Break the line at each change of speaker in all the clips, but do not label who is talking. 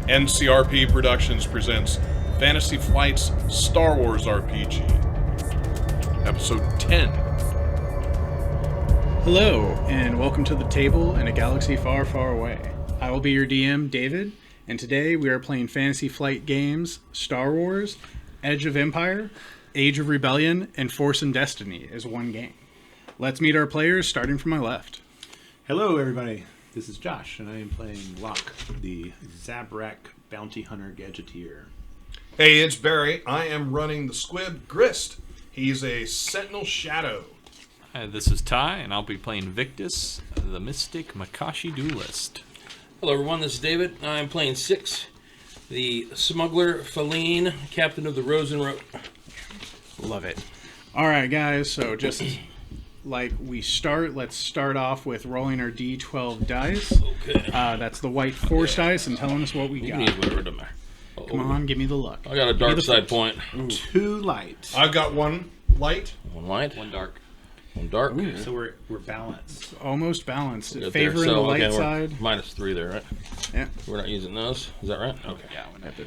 NCRP Productions presents Fantasy Flight's Star Wars RPG, Episode 10.
Hello, and welcome to the table in a galaxy far, far away. I will be your DM, David, and today we are playing Fantasy Flight games Star Wars, Edge of Empire, Age of Rebellion, and Force and Destiny as one game. Let's meet our players, starting from my left.
Hello, everybody. This is Josh, and I am playing Locke, the Zabrak bounty hunter gadgeteer.
Hey, it's Barry. I am running the squib Grist. He's a Sentinel Shadow.
Hi, this is Ty, and I'll be playing Victus, the Mystic Makashi Duelist.
Hello everyone, this is David. I'm playing Six, the smuggler faleen, captain of the Rosen Road.
Love it. All right, guys, so just like we start, let's start off with rolling our D12 dice.
Okay.
That's the white force dice and telling us what we
You
got.
need whatever to matter.
Come on, give me the luck.
I got a dark side point.
Two light.
I've got one light.
One light,
One dark.
one dark.
So we're balanced.
Almost balanced.
Good
Favoring
there.
the
So,
light
okay, we're
side.
-3 there, right?
Yeah.
We're not using those. Is that right? Okay.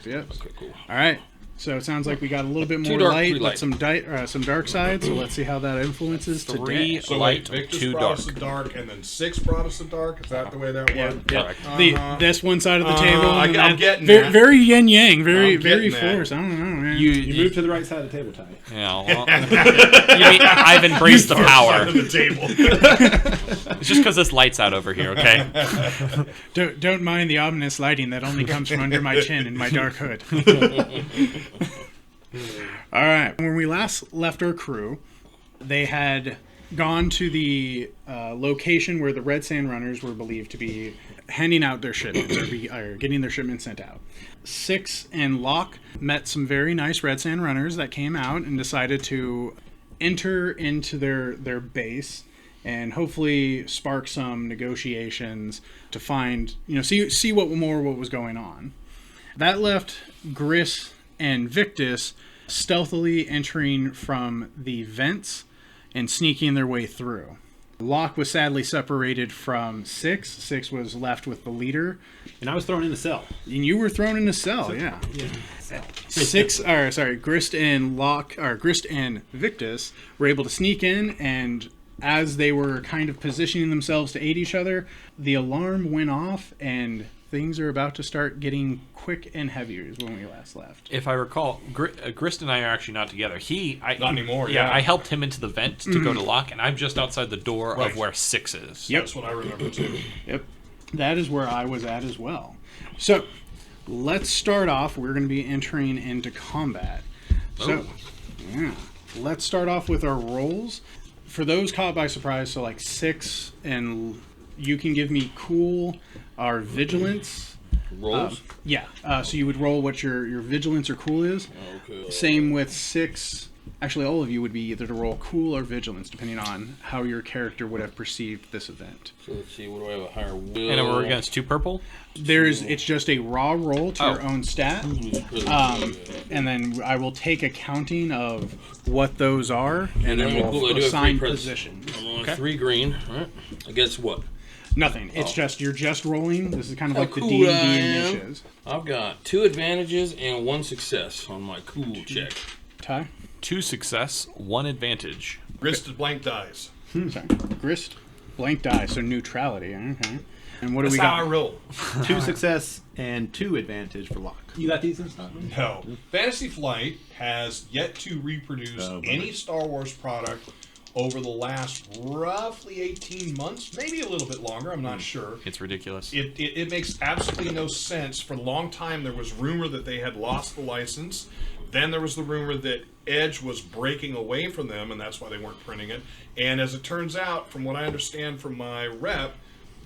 Yep.
Okay, cool.
All right. So it sounds like we got a little bit
Two
more
dark,
light,
three
but
light.
some dark side. So let's see how that influences
Three
today.
So
light,
wait, Victus
two
brought us
dark.
a dark, and then Six brought us a dark. Is that the way that
Yeah,
worked?
yeah.
Correct.
This one side of the table.
I'm
and
getting
very,
that.
very yin yang, very
I'm
very
getting that.
force. I don't know, man.
You moved to the right side of the table, Ty.
Yeah, well, you mean I've embraced the power.
Side of the table.
It's just because this light's out over here, okay?
Don't mind the ominous lighting that only comes from under my chin and my dark hood. All right. When we last left our crew, they had gone to the location where the Red Sand Runners were believed to be handing out their shipments or getting their shipments sent out. Six and Locke met some very nice Red Sand Runners that came out and decided to enter into their base and hopefully spark some negotiations to find, see what was going on. That left Gris and Victus stealthily entering from the vents and sneaking their way through. Locke was sadly separated from Six. Six was left with the leader.
And I was thrown in the cell.
And you were thrown in a cell, yeah. Grist and Victus were able to sneak in, and as they were kind of positioning themselves to aid each other, the alarm went off, and things are about to start getting quick and heavier is when we last left.
If I recall, Grist and I are actually not together.
Not anymore, yeah.
I helped him into the vent to go to Locke, and I'm just outside the door
Right.
of where Six is.
Yep.
That's what I remember too.
Yep. That is where I was at as well. So, let's start off. We're going to be entering into combat. So, yeah. Let's start off with our rolls. For those caught by surprise, so like Six, and you can give me cool, our vigilance.
Rolls?
So you would roll what your vigilance or cool is.
Okay.
Same with Six. Actually, all of you would be either to roll cool or vigilance, depending on how your character would have perceived this event.
So let's see, what do I have? A higher will?
And we're against two purple?
It's just a raw roll to your own stat.
Really?
And then I will take accounting of what those are, and then
Cool, I
we'll
do have
assign
three
position.
I'm on 3 green, right? Against what?
Nothing. It's just you're just rolling. This is kind of
How
like the
cool
D&D
I am.
initiatives.
I've got 2 advantages and 1 success on my cool check.
Ty?
2 success, 1 advantage.
Grist is blank dies.
Sorry. Grist. Blank die, so neutrality. Okay. And what do
That's
we
how I
got?
roll.
2 success and 2 advantage for Locke. You got these in stock?
No. Fantasy Flight has yet to reproduce
Oh,
any Star Wars product over the last roughly 18 months, maybe a little bit longer, I'm not sure.
It's ridiculous.
It makes absolutely no sense. For a long time, there was rumor that they had lost the license. Then there was the rumor that Edge was breaking away from them, and that's why they weren't printing it. And as it turns out, from what I understand from my rep,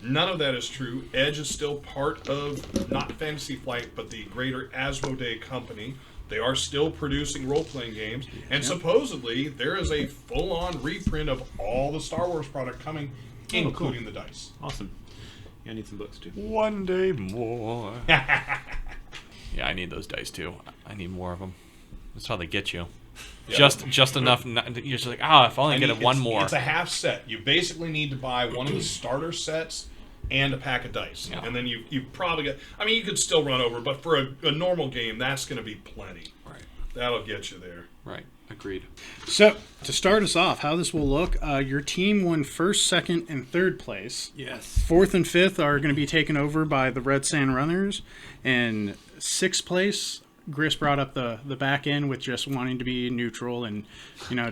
none of that is true. Edge is still part of, not Fantasy Flight, but the greater Asmodee company. They are still producing role-playing games, and supposedly there is a full-on reprint of all the Star Wars product coming, including the dice.
Awesome. Yeah, I need some books too.
One day more. Yeah, I need those dice too. I need more of them. That's how they get you.
Yeah.
Just enough. You're just like, if I only get one more.
It's a half set. You basically need to buy one of the starter sets and a pack of dice.
Yeah.
And then you've probably got, I mean, you could still run over, but for a normal game, that's going to be plenty.
Right.
That'll get you there.
Right. Agreed.
So, to start us off, how this will look, your team won first, second, and third place.
Yes.
Fourth and fifth are going to be taken over by the Red Sand Runners. And sixth place, Gris brought up the back end with just wanting to be neutral and,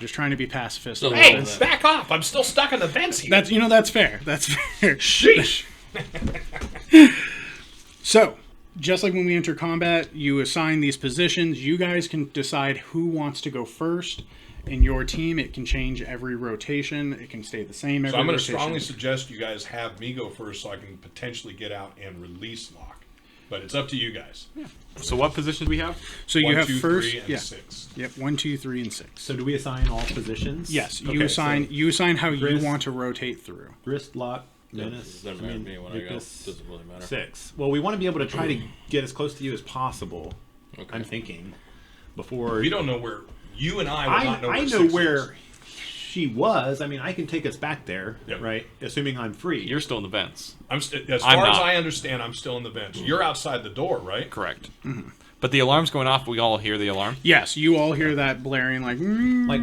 just trying to be pacifist.
So-
Hey,
Oh,
back off! I'm still stuck in the vents here.
That's fair. That's fair.
Sheesh.
So, just like when we enter combat, you assign these positions. You guys can decide who wants to go first. In your team, it can change every rotation. It can stay the same every
So I'm going to
rotation.
strongly suggest you guys have me go first so I can potentially get out and release Locke. But it's up to you guys.
So what positions we have?
So you
1,
have
2,
first,
3, and
yeah,
6.
yep, 1, 2, 3, and 6.
So do we assign all positions?
Yes,
Okay,
you assign how
Gris-
you want to rotate through.
Wrist lock. Menace.
Doesn't matter to me when I go.
Victus,
Doesn't really matter.
6. Well, we want to be able to try to get as close to you as possible.
Okay.
I'm thinking before
We don't know where you and I will not know where
I know
6
where
is.
she was. I mean, I can take us back there,
Yep.
right? Assuming I'm free.
You're still in the vents.
As
I'm
far as
not.
I understand, I'm still in the bench. You're outside the door, right?
Correct. But the alarm's going off. We all hear the alarm.
Yes, you all hear that blaring like.
like,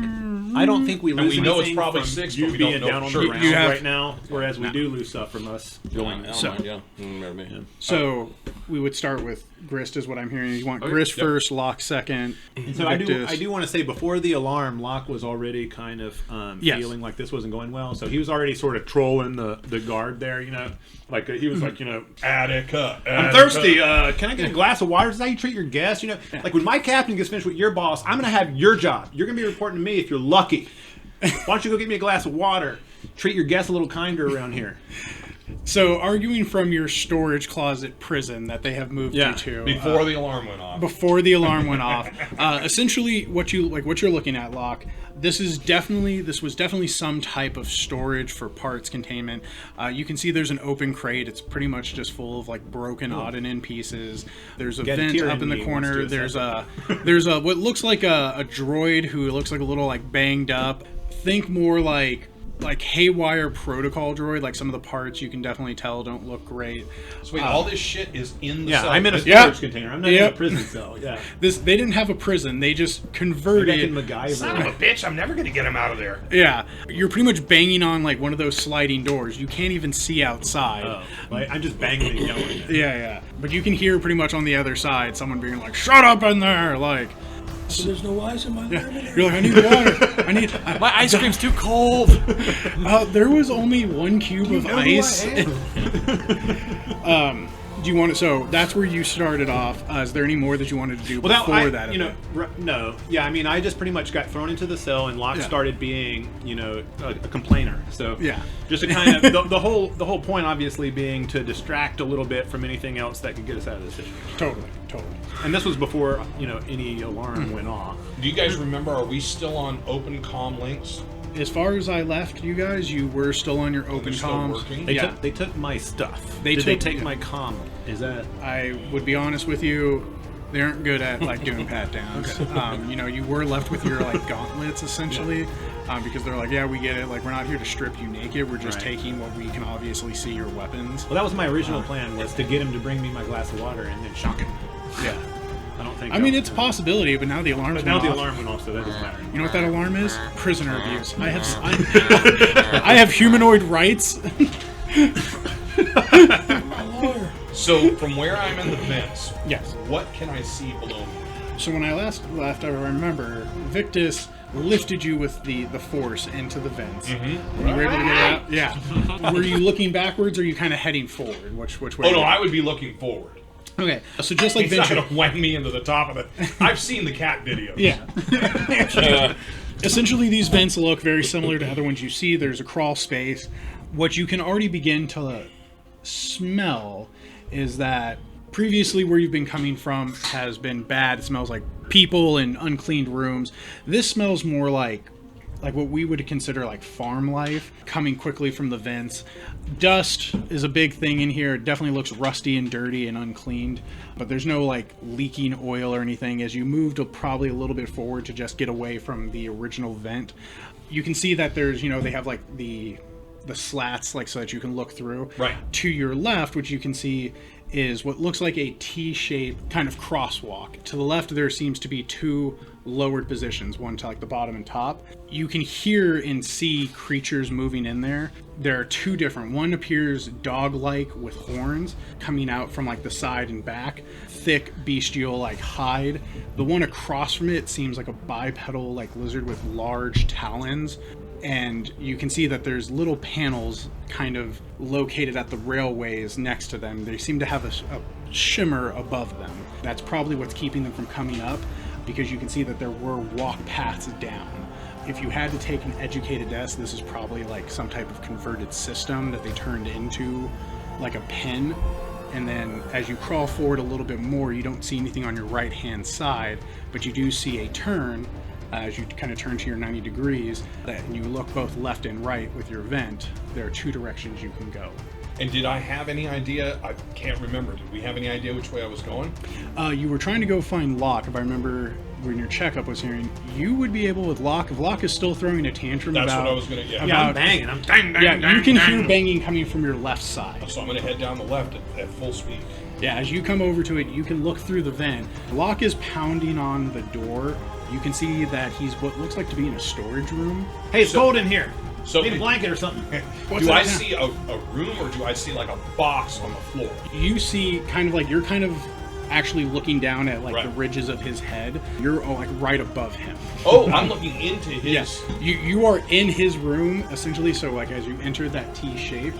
I don't think we
And
lose
we know it's
anything
probably
from
6,
you
but we don't
being
know
down
for
on
sure.
the
You
ground
have-
right now, whereas we do lose stuff from us
I
going.
don't
So-
mind, yeah. Doesn't matter to me.
So we would start with Grist, is what I'm hearing. You want
Okay,
Grist
yep.
first, Locke second.
And so I
Victus.
do want to say before the alarm, Locke was already kind of
Yes.
feeling like this wasn't going well. So he was already sort of trolling the guard there, like he was like,
Attica.
I'm thirsty. Can I get a glass of water? Is that how you treat your guests? Like when my captain gets finished with your boss, I'm gonna have your job. You're gonna be reporting to me if you're lucky. Why don't you go get me a glass of water? Treat your guests a little kinder around here.
So arguing from your storage closet prison that they have moved
Yeah,
you to
Before the alarm went off.
before the alarm went off. Essentially, what you're looking at, Locke. This was definitely some type of storage for parts containment. You can see there's an open crate. It's pretty much just full of like broken Odin pieces. There's a
Got a
vent
tear
up in the
enemy
corner.
wants to
There's a what looks like a droid who looks like a little like banged up. Think more like haywire protocol droid. Like some of the parts you can definitely tell don't look great.
So wait, all this shit is in the
Yeah,
cell.
I'm in a
Yeah.
storage container. I'm not in
Yep.
a prison cell. Yeah,
They didn't have a prison. They just
maybe I
converted.
can MacGyver.
Son of a bitch, I'm never going to get him out of there.
Yeah, you're pretty much banging on like one of those sliding doors. You can't even see outside.
Oh, like, I'm just banging and yelling.
Yeah. But you can hear pretty much on the other side someone being like, "Shut up in there!" Like,
So there's no ice in my laminate?
you're like, "I need water. I need."
My ice cream's too cold.
There was only 1 cube of ice. Do you want to? So that's where you started off. Is there any more that you wanted to do
Well,
before that? event?
no. Yeah, I mean, I just pretty much got thrown into the cell, and Locke
Yeah.
started being, a complainer. So
Yeah.
just to kind of the whole point, obviously, being to distract a little bit from anything else that could get us out of this situation.
Totally.
And this was before any alarm went off.
Do you guys remember, are we still on open comm links?
As far as I left you guys, you were still on your open
They're still
comms.
working?
They took my stuff.
They
Did they
took-
take my comm? Is that
I would be honest with you, they aren't good at like doing pat downs. You were left with your like gauntlets essentially, because they're like, yeah, we get it. Like we're not here to strip you naked. We're just
Right.
taking what we can obviously see your weapons.
Well, that was my original plan, was to get him to bring me my glass of water and then shock him.
Yeah.
I don't think.
I mean, it's a possibility, but now the alarm's
But now
went
the
off.
alarm went off, so that doesn't matter.
You know what that alarm is? Prisoner abuse. I have humanoid rights.
My lawyer.
So from where I'm in the vents,
Yes.
what can I see below me?
So when I last left, I remember Victus lifted you with the force into the vents.
Mm-hmm.
Were you able to get out? Yeah. Were you looking backwards, or are you kind of heading forward? Which way?
Oh no, I would be looking forward.
Okay. So just like
He's not
Venture.
going to wang me into the top of it. I've seen the cat videos.
Yeah. Essentially, these vents look very similar to other ones you see. There's a crawl space. What you can already begin to smell is that previously where you've been coming from has been bad. It smells like people and uncleaned rooms. This smells more like what we would consider like farm life, coming quickly from the vents. Dust is a big thing in here. It definitely looks rusty and dirty and uncleaned, but there's no like leaking oil or anything. As you moved probably a little bit forward to just get away from the original vent, you can see that there's, they have like the the slats, like so that you can look through.
Right.
To your left, which you can see is what looks like a T-shaped kind of crosswalk. To the left, there seems to be two lowered positions, one to like the bottom and top. You can hear and see creatures moving in there. There are two different. One appears dog-like with horns coming out from like the side and back, thick bestial like hide. The one across from it seems like a bipedal like lizard with large talons. And you can see that there's little panels kind of located at the railways next to them. They seem to have a shimmer above them. That's probably what's keeping them from coming up, because you can see that there were walk paths down. If you had to take an educated guess, this is probably like some type of converted system that they turned into like a pen. And then as you crawl forward a little bit more, you don't see anything on your right hand side, but you do see a turn. As you kind of turn to your 90 degrees, and you look both left and right with your vent, there are two directions you can go.
And did I have any idea? I can't remember. Did we have any idea which way I was going?
You were trying to go find Locke, if I remember when your checkup was hearing. You would be able with Locke, if Locke is still throwing a tantrum
That's
about...
what I was going to... Yeah.
Yeah, I'm banging. I'm bang, bang,
Yeah,
bang,
you can
bang.
hear banging coming from your left side.
So I'm going to head down the left at full speed.
Yeah, as you come over to it, you can look through the vent. Locke is pounding on the door. You can see that he's what looks like to be in a storage room.
Hey, it's cold in here.
So
Need a blanket or something.
do I see a room, or do I see like a box on the floor?
You see kind of like, you're kind of actually looking down at like
Right.
the ridges of his head. You're like right above him.
Oh, I'm looking into his...
Yes, you are in his room essentially. So like as you entered that T shape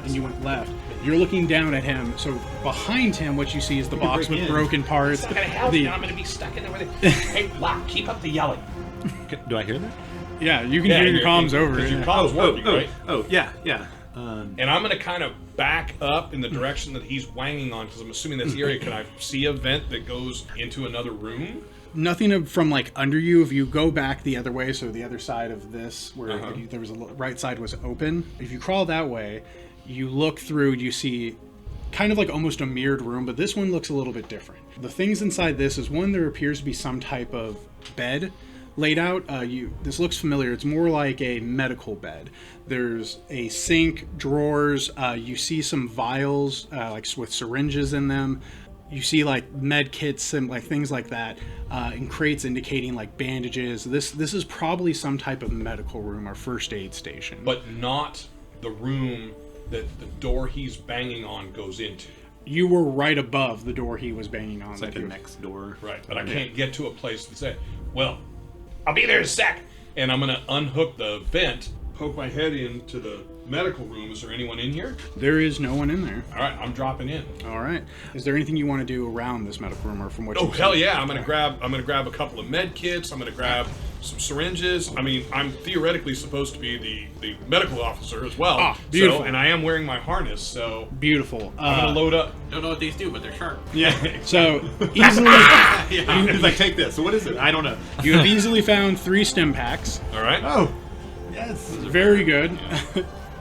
and you went left, you're looking down at him. So behind him, what you see is the box
break
with
in.
broken parts.
It's not going to help. Now I'm going to be stuck in there with it. Hey, Locke, keep up the yelling.
Do I hear that?
Yeah, you can hear your comms over.
Because your
Yeah.
comms working, right?
Oh, yeah, yeah.
And I'm going to kind of back up in the direction that he's wanging on, because I'm assuming that's the area. Can I see a vent that goes into another room?
Nothing from like under you. If you go back the other way, so the other side of this, where there was right side was open. If you crawl that way, you look through. You see kind of like almost a mirrored room, but this one looks a little bit different. The things inside this is one, there appears to be some type of bed laid out. This looks familiar. It's more like a medical bed. There's a sink, drawers. You see some vials like with syringes in them. You see like med kits and like things like that, and crates indicating like bandages. This is probably some type of medical room or first aid station.
But not the room that the door he's banging on goes into.
You were right above the door he was banging on.
It's like the next door.
Right, but I can't get to a place to say, well, I'll be there in a sec. And I'm going to unhook the vent, poke my head into the medical room. Is there anyone in here?
There is no one in there.
All right, I'm dropping in.
All right. Is there anything you want to do around this medical room, or from what?
Oh
you've
hell
seen?
yeah! I'm gonna grab a couple of med kits. I'm gonna grab some syringes. I mean, I'm theoretically supposed to be the medical officer as well.
Ah, beautiful.
So, and I am wearing my harness, so
Beautiful.
I'm gonna load up.
Don't know what these do, but they're sharp.
Yeah.
So easily,
He's like, take this. So what is it? I don't know.
you have easily found 3 stim packs.
All right.
Oh, yes.
Very good.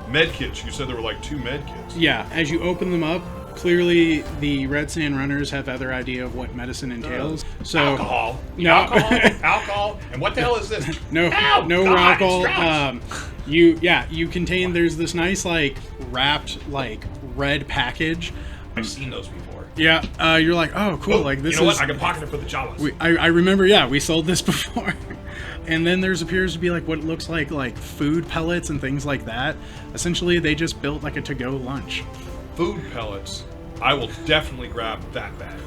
Med kits. You said there were like 2 med kits.
Yeah. As you open them up, clearly the Red Sand Runners have other idea of what medicine entails. So
Alcohol.
No.
Alcohol. And what the hell is this?
no
Ow,
no
God,
alcohol.
stress.
You contain. There's this nice like wrapped like red package.
I've seen those before.
Yeah. You're like, oh cool.
Oh,
like this
you know
is.
what? I can pocket it for the Jawas.
I remember, yeah, we sold this before. And then there's appears to be like what looks like food pellets and things like that. Essentially, they just built like a to-go lunch.
Food pellets. I will definitely grab that bag.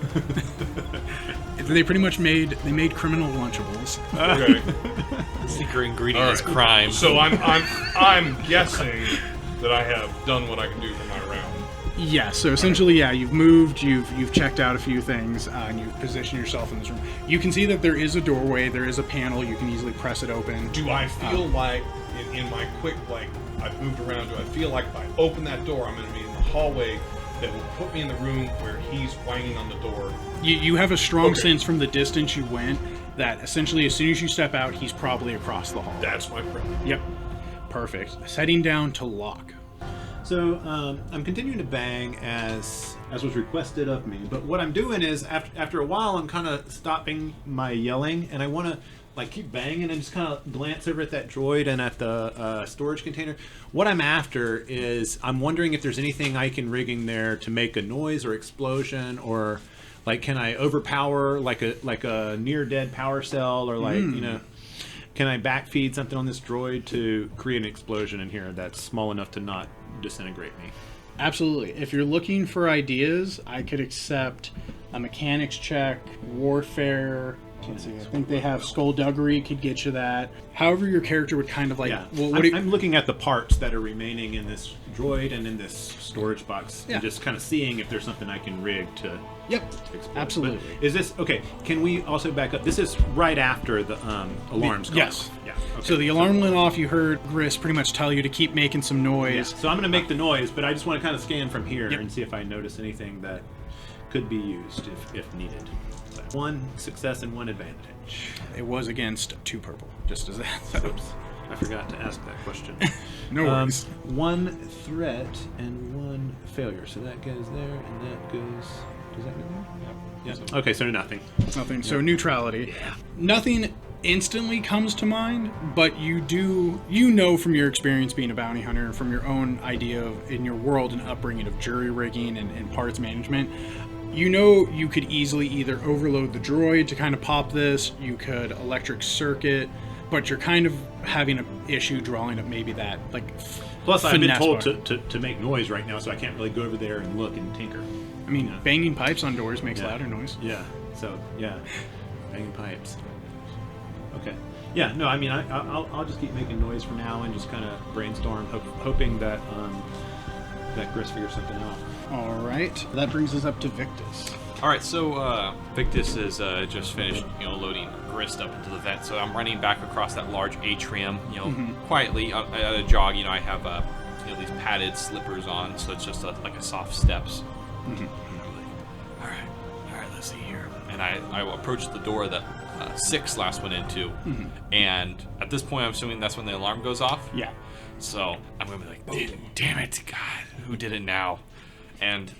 They pretty much made criminal Lunchables.
Okay.
Secret ingredient
All
is
right.
crime.
So I'm guessing that I have done what I can do for my round.
Yeah, so essentially, yeah, you've moved, you've checked out a few things, and you've positioned yourself in this room. You can see that there is a doorway, there is a panel, you can easily press it open.
Do I feel like in my quick I've moved around? Do I feel like if I open that door, I'm going to be in the hallway that will put me in the room where he's wanging on the door?
You have a strong
Okay.
sense from the distance you went that essentially as soon as you step out, he's probably across the hall.
That's my problem.
Yep, perfect. Heading down to Locke.
So I'm continuing to bang as was requested of me. But what I'm doing is after a while, I'm kind of stopping my yelling, and I want to like keep banging and just kind of glance over at that droid and at the storage container. What I'm after is I'm wondering if there's anything I can rig in there to make a noise or explosion, or like can I overpower like a near dead power cell, or like you know. Can I backfeed something on this droid to create an explosion in here that's small enough to not disintegrate me?
Absolutely. If you're looking for ideas, I could accept a mechanics check, warfare. Let's see, I think they have skullduggery could get you that. However, your character would kind of like.
Yeah.
Well,
I'm looking at the parts that are remaining in this droid and in this storage box, and just kind of seeing if there's something I can rig to.
Yep.
Explode.
Absolutely.
But is this okay? Can we also back up? This is right after the alarms. Gone
Yes.
off. Yeah. Okay.
So the alarm went off. You heard Gris pretty much tell you to keep making some noise.
Yeah. So I'm going to make the noise, but I just want to kind of scan from here
Yep.
and see if I notice anything that could be used if needed. So 1 success and 1 advantage.
It was against 2 purple, just as that.
Oops. I forgot to ask that question.
No worries.
1 threat and 1 failure. So that goes there, and that goes. Does that go there? Yeah. Okay, so nothing.
Nothing. So neutrality.
Yeah.
Nothing instantly comes to mind, but you know from your experience being a bounty hunter and from your own idea of in your world and upbringing of jury rigging and parts management, you know you could easily either overload the droid to kind of pop this, you could electric circuit, but you're kind of having an issue drawing up maybe that like.
Plus, I've been
finesse
told
part.
to make noise right now, so I can't really go over there and look and tinker.
I mean, banging pipes on doors makes louder noise.
Yeah. So yeah, banging pipes. Okay. Yeah. No. I mean, I'll just keep making noise for now and just kind of brainstorm, hoping that that Gris figures something out.
All right. That brings us up to Victus.
All right, so Victus has just finished, loading grist up into the vent. So I'm running back across that large atrium, quietly at a jog. I have these padded slippers on, so it's just like a soft steps. All right, let's see here. And I will approach the door that 6 last went into, and at this point, I'm assuming that's when the alarm goes off.
Yeah.
So I'm gonna be like, damn it, God, who did it now? And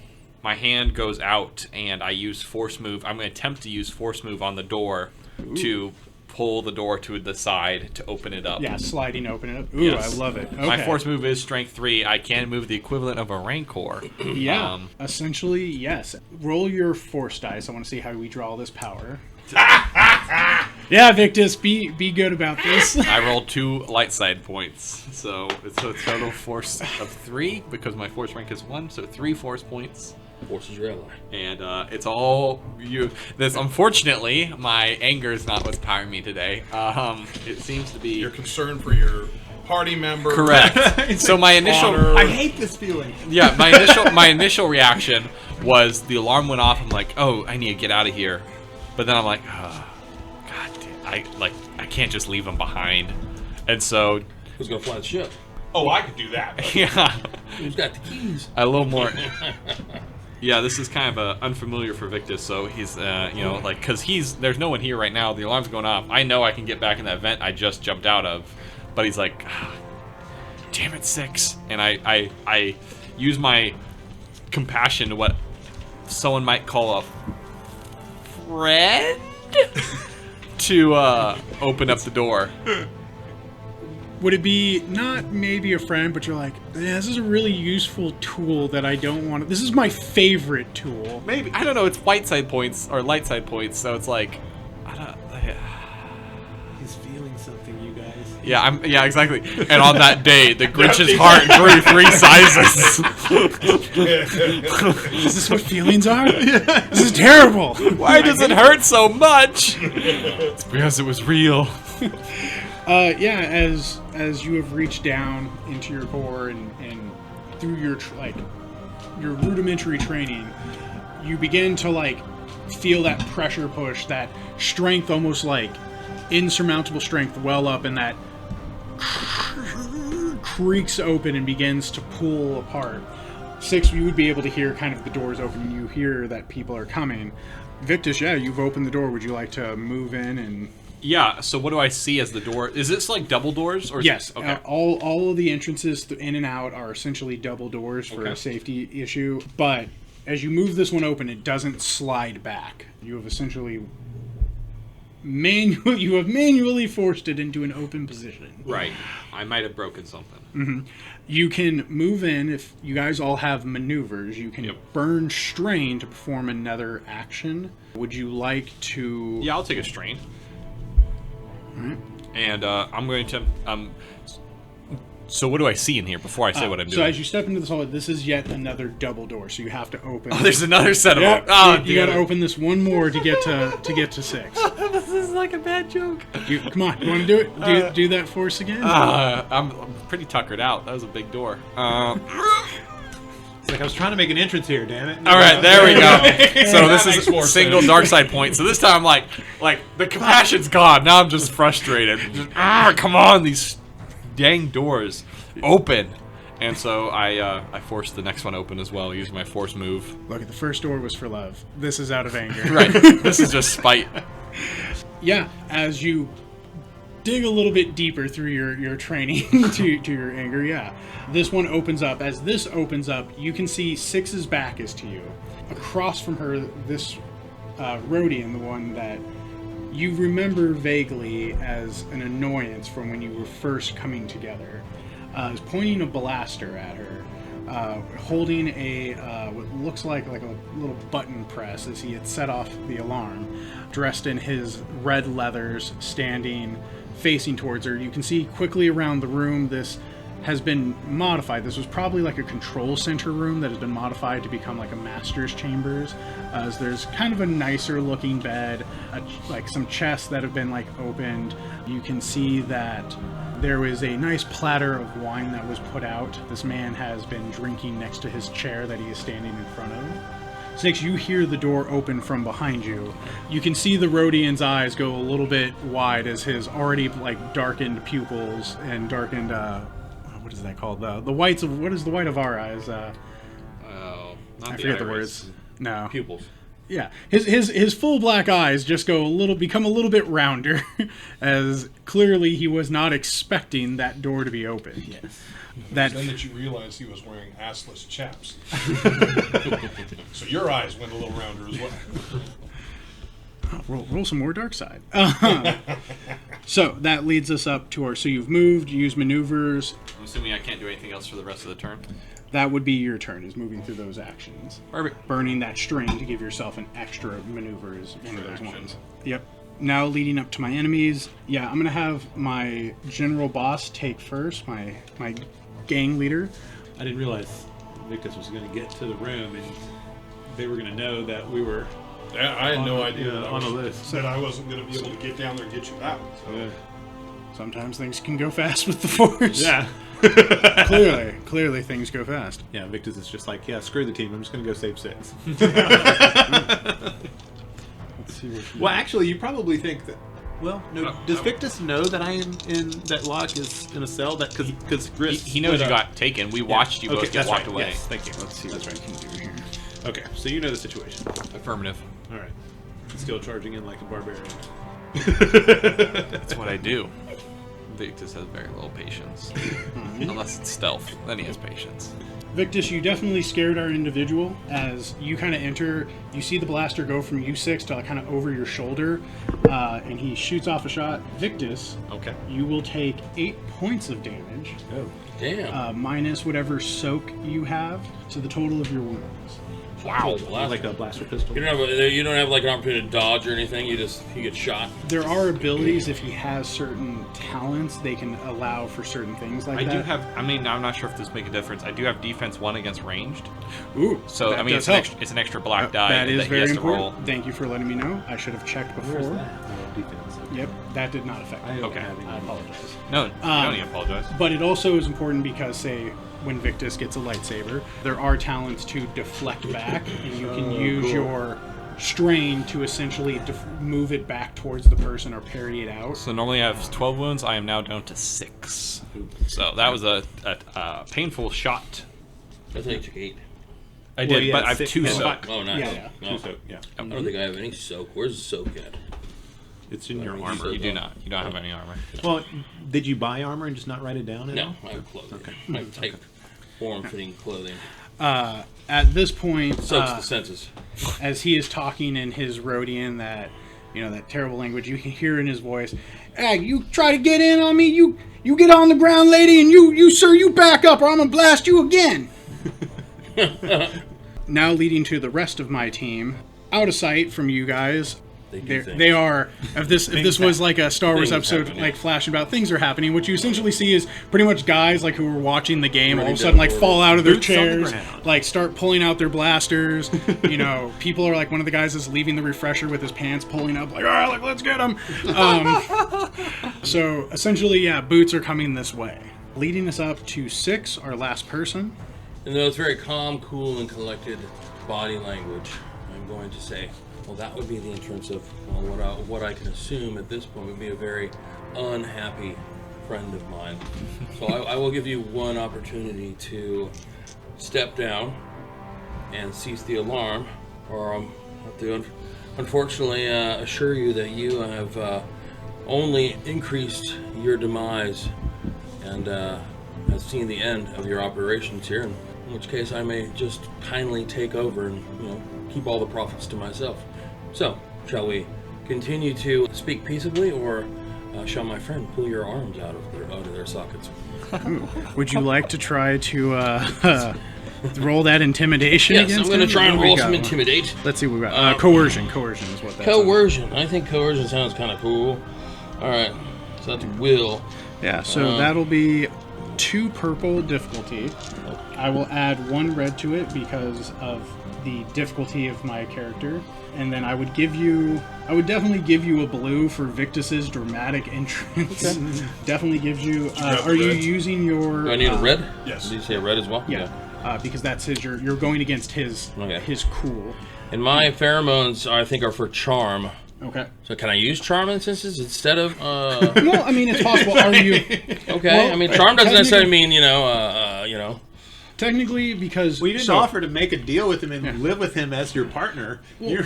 my hand goes out, and I use force move. I'm going to attempt to use force move on the door to pull the door to the side to open it up.
Yeah, sliding open it up. Ooh,
Yes.
I love it. Okay.
My force move is strength 3. I can move the equivalent of a rancor.
Yeah, essentially, yes. Roll your force dice. I want to see how we draw this power. Yeah, Victus, be good about this.
I rolled 2 light side points, so it's a total force of 3 because my force rank is 1, so 3 force points.
Force is your ally.
And it's all you. This, unfortunately, my anger is not what's powering me today. It seems to be
You're concerned for your party member.
correct. So my initial,
honor.
I hate this feeling.
yeah, my initial reaction was the alarm went off. I'm like, oh, I need to get out of here. But then I'm like, oh, God damn, I can't just leave him behind. And so,
Who's gonna fly the ship?
Oh, I could do that.
yeah,
Who's got the keys?
a little more. Yeah, this is kind of unfamiliar for Victus, so he's, because there's no one here right now. The alarm's going off. I know I can get back in that vent I just jumped out of, but he's like, damn it, 6. And I use my compassion to what someone might call a friend to open up the door.
Would it be not maybe a friend, but you're like, yeah, this is a really useful tool that I don't want to... This is my favorite tool.
Maybe, I don't know, it's white side points or light side points, so it's like,
He's feeling something, you guys.
yeah, exactly. And on that day, the Grinch's heart grew 3 sizes.
Is this what feelings are? This is terrible.
Why does it hurt so much? It's because it was real.
Yeah, as you have reached down into your core and through your your rudimentary training, you begin to feel that pressure push, that strength, almost like insurmountable strength, well up, and that creaks open and begins to pull apart. 6, you would be able to hear kind of the doors open. You hear that people are coming. Victus, yeah, you've opened the door. Would you like to move in and
Yeah. So what do I see as the door? Is this like double doors? Or is
Yes.
It, okay.
All of the entrances in and out are essentially double doors for
Okay.
a safety issue. But as you move this one open, it doesn't slide back. You have essentially manually forced it into an open position.
Right. I might have broken something.
You can move in if you guys all have maneuvers. You can
Yep.
burn strain to perform another action. Would you like to?
Yeah, I'll take a strain. And I'm going to. So what do I see in here before I say what I'm doing?
So as you step into this hall, this is yet another double door. So you have to open.
Oh, there's another set of
Yeah,
them. Oh,
you got to open this one more to get to 6.
This is like a bad joke.
Come on, you want to do it? Do that for us again?
I'm pretty tuckered out. That was a big door.
It's like I was trying to make an entrance here, damn it.
All right, there we go. So this
makes
is
more
a single
sense.
dark side point. So this time, like the compassion's gone. Now I'm just frustrated. Just, come on, these dang doors open. And so I forced the next one open as well, using my force move.
Look, the first door was for love. This is out of anger.
Right. This is just spite.
Yeah, as you dig a little bit deeper through your training to your anger, yeah. This one opens up. As this opens up, you can see 6's back is to you. Across from her, this Rhodian, the one that you remember vaguely as an annoyance from when you were first coming together, is pointing a blaster at her, holding a what looks like a little button press as he had set off the alarm, dressed in his red leathers, standing facing towards her. You can see quickly around the room this has been modified. This was probably like a control center room that has been modified to become like a master's chambers, as there's kind of a nicer looking bed, like some chests that have been like opened. You can see that there was a nice platter of wine that was put out. This man has been drinking next to his chair that he is standing in front of. Snakes, you hear the door open from behind you. You can see the Rhodian's eyes go a little bit wide as his already like darkened pupils and darkened what is that called? The whites of what is the white of our eyes?
Oh, not
I forget the
iris.
words. No.
Pupils.
Yeah, his full black eyes just become a little bit rounder, as clearly he was not expecting that door to be open. Yes.
Then that you realized he was wearing assless chaps. So your eyes went a little rounder as well.
Roll some more dark side. So that leads us up to so you've moved, used maneuvers.
I'm assuming I can't do anything else for the rest of the turn.
That would be your turn, is moving through those actions.
Perfect.
Burning that string to give yourself an extra maneuver is one of those
Action.
ones. Yep. Now leading up to my enemies, yeah, I'm going to have my general boss take first, my gang leader.
I didn't realize Victus was going to get to the room and they were going to know that we were
I had no idea that
on a list.
said I wasn't going to be able to get down there and get you out. So.
Sometimes things can go fast with the Force.
Yeah.
Clearly things go fast.
Yeah, Victus is just like, yeah, screw the team. I'm just going to go save 6.
Let's see what
Well, actually, you probably think that. Well, no. Does Victus know that I am in that Locke is in a cell? That because Gris.
He knows you got taken. We watched you both get
that's
walked
right.
away.
Yes, thank you.
Let's see what I can do here.
Okay, so you know the situation.
Affirmative.
All right. Still charging in like a barbarian.
That's what I do. Victus has very little patience. Unless it's stealth, then he has patience.
Victus, you definitely scared our individual. As you kind of enter, you see the blaster go from U6 to kind of over your shoulder, and he shoots off a shot. Victus,
Okay.
you will take 8 points of damage,
Damn.
minus whatever soak you have, to the total of your wounds.
Wow.
Like a blaster pistol.
You don't have like an opportunity to dodge or anything. You get shot.
There are abilities, if he has certain talents, they can allow for certain things like
I
that.
do have. I mean, I'm not sure if this makes a difference. I do have defense 1 against ranged.
Ooh,
So
that
I mean,
does
it's
help.
an extra black die
That is
he
very
has to roll.
important. Thank you for letting me know. I should have checked before.
Defense.
Yep, that did not affect me.
Okay.
I apologize.
No, you don't need to apologize.
But it also is important because, say, when Victus gets a lightsaber, there are talents to deflect back, and you can use your strain to essentially move it back towards the person or parry it out.
So normally I have 12 wounds. I am now down to 6. So that was a painful shot.
I think I took 8.
I did,
yeah,
but I have
6
2
and
soak.
Oh, nice.
Yeah.
No.
So, yeah.
I don't think I have any soak. Where's the soak at?
It's in
But
your
I mean,
armor.
You do not. You don't have any armor.
Well, did you buy armor and just not write it down? At
No,
all?
I have clothing. I have tight, form-fitting clothing.
At this point,
Soaks the senses.
as he is talking in his Rhodian, that that terrible language, you can hear in his voice, "Hey, you try to get in on me, you get on the ground, lady, and you sir, you back up, or I'm gonna blast you again." Now leading to the rest of my team, out of sight from you guys. They are. If this was like a Star Wars
Things
episode,
happening.
like flashing about things are happening, what you essentially see is pretty much guys like who were watching the game all of a
Ready
sudden
to
like
order.
fall out of their
Boots on the
chairs,
ground.
like start pulling out their blasters. People are like, one of the guys is leaving the refresher with his pants pulling up, like, "Ah, like let's get him." So essentially, yeah, boots are coming this way, leading us up to 6, our last person.
And though it's very calm, cool, and collected body language, I'm going to say, well, that would be the entrance of what I can assume at this point would be a very unhappy friend of mine. So I will give you one opportunity to step down and cease the alarm, or I'll have to unfortunately assure you that you have only increased your demise and have seen the end of your operations here, in which case I may just kindly take over and keep all the profits to myself. So, shall we continue to speak peaceably, or shall my friend pull your arms out of their sockets?
Would you like to try to roll that intimidation
Yes,
against
I'm going to
him?
try and
What do we
roll
got?
some intimidate.
Let's see what we got. Coercion. Coercion is what that's
Coercion. I think coercion sounds kind of cool. All right, so that's will.
Yeah, so that'll be 2 purple difficulty. I will add 1 red to it because of the difficulty of my character. And then I would definitely give you a blue for Victus's dramatic entrance. Definitely gives you, are you
red.
using your...
Do I need a red?
Yes.
Did you say red as well?
Yeah, because that's you're going against his cool.
And my pheromones, I think, are for charm.
Okay.
So can I use charm instances instead of?
Well, I mean, it's possible. Are you...
Okay.
Well,
I mean, charm doesn't necessarily mean you know.
Technically, because...
Well, you didn't offer to make a deal with him and live with him as your partner.
Well,